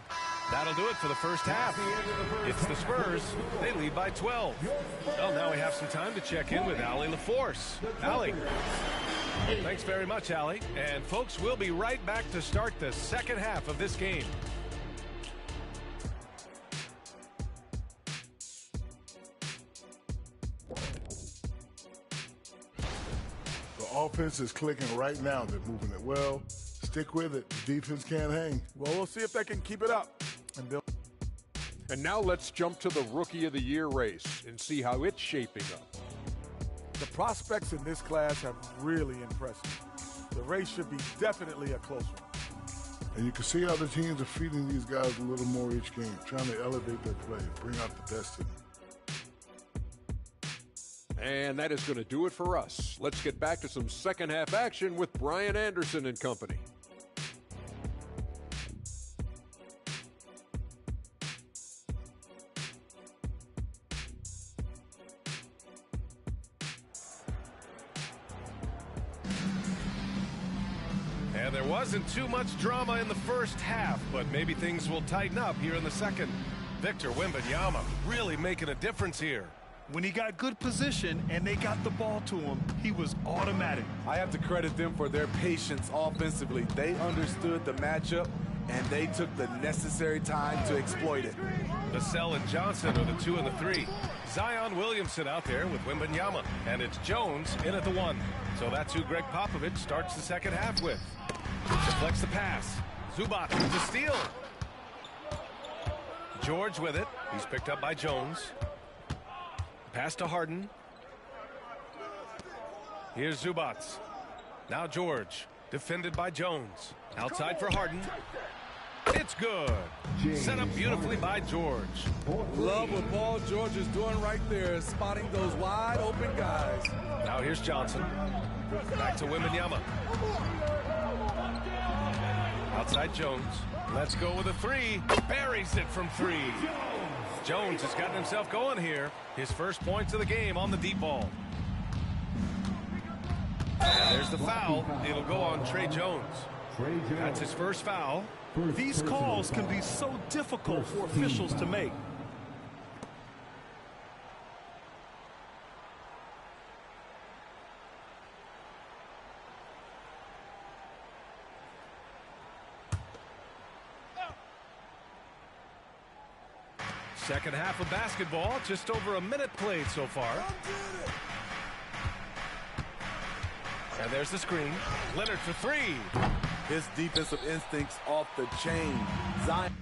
That'll do it for the first half. It's the Spurs. They lead by 12. Well, now we have some time to check in with Allie LaForce. Allie. Thanks very much, Allie. And folks, we'll be right back to start the second half of this game. The offense is clicking right now. They're moving it well. Stick with it. The defense can't hang. Well, we'll see if they can keep it up. And now let's jump to the Rookie of the Year race and see how it's shaping up. The prospects in this class have really impressed me. The race should be definitely a close one. And you can see how the teams are feeding these guys a little more each game, trying to elevate their play, bring out the best in them. And that is going to do it for us. Let's get back to some second half action with Brian Anderson and company. And there wasn't too much drama in the first half, but maybe things will tighten up here in the second. Victor Wembanyama really making a difference here. When he got good position and they got the ball to him, he was automatic. I have to credit them for their patience offensively. They understood the matchup, and they took the necessary time to exploit it. Vassell and Johnson are the 2 and the 3. Zion Williamson out there with Wembanyama. And it's Jones in at the 1. So that's who Greg Popovich starts the second half with. Deflects the pass. Zubac with the steal. George with it. He's picked up by Jones. Pass to Harden. Here's Zubac. Now George. Defended by Jones. Outside for Harden. It's good. Set up beautifully by George. Love what Paul George is doing right there, spotting those wide open guys. Now here's Johnson. Back to Wembanyama. Outside Jones. Let's go with a 3. Buries it from 3. Jones has gotten himself going here. His first points of the game on the deep ball. And there's the foul. It'll go on Trey Jones. That's his first foul. These calls can be so difficult for officials to make. Second half of basketball, just over a minute played so far. And there's the screen. Leonard for 3. His defensive instincts off the chain. Zion.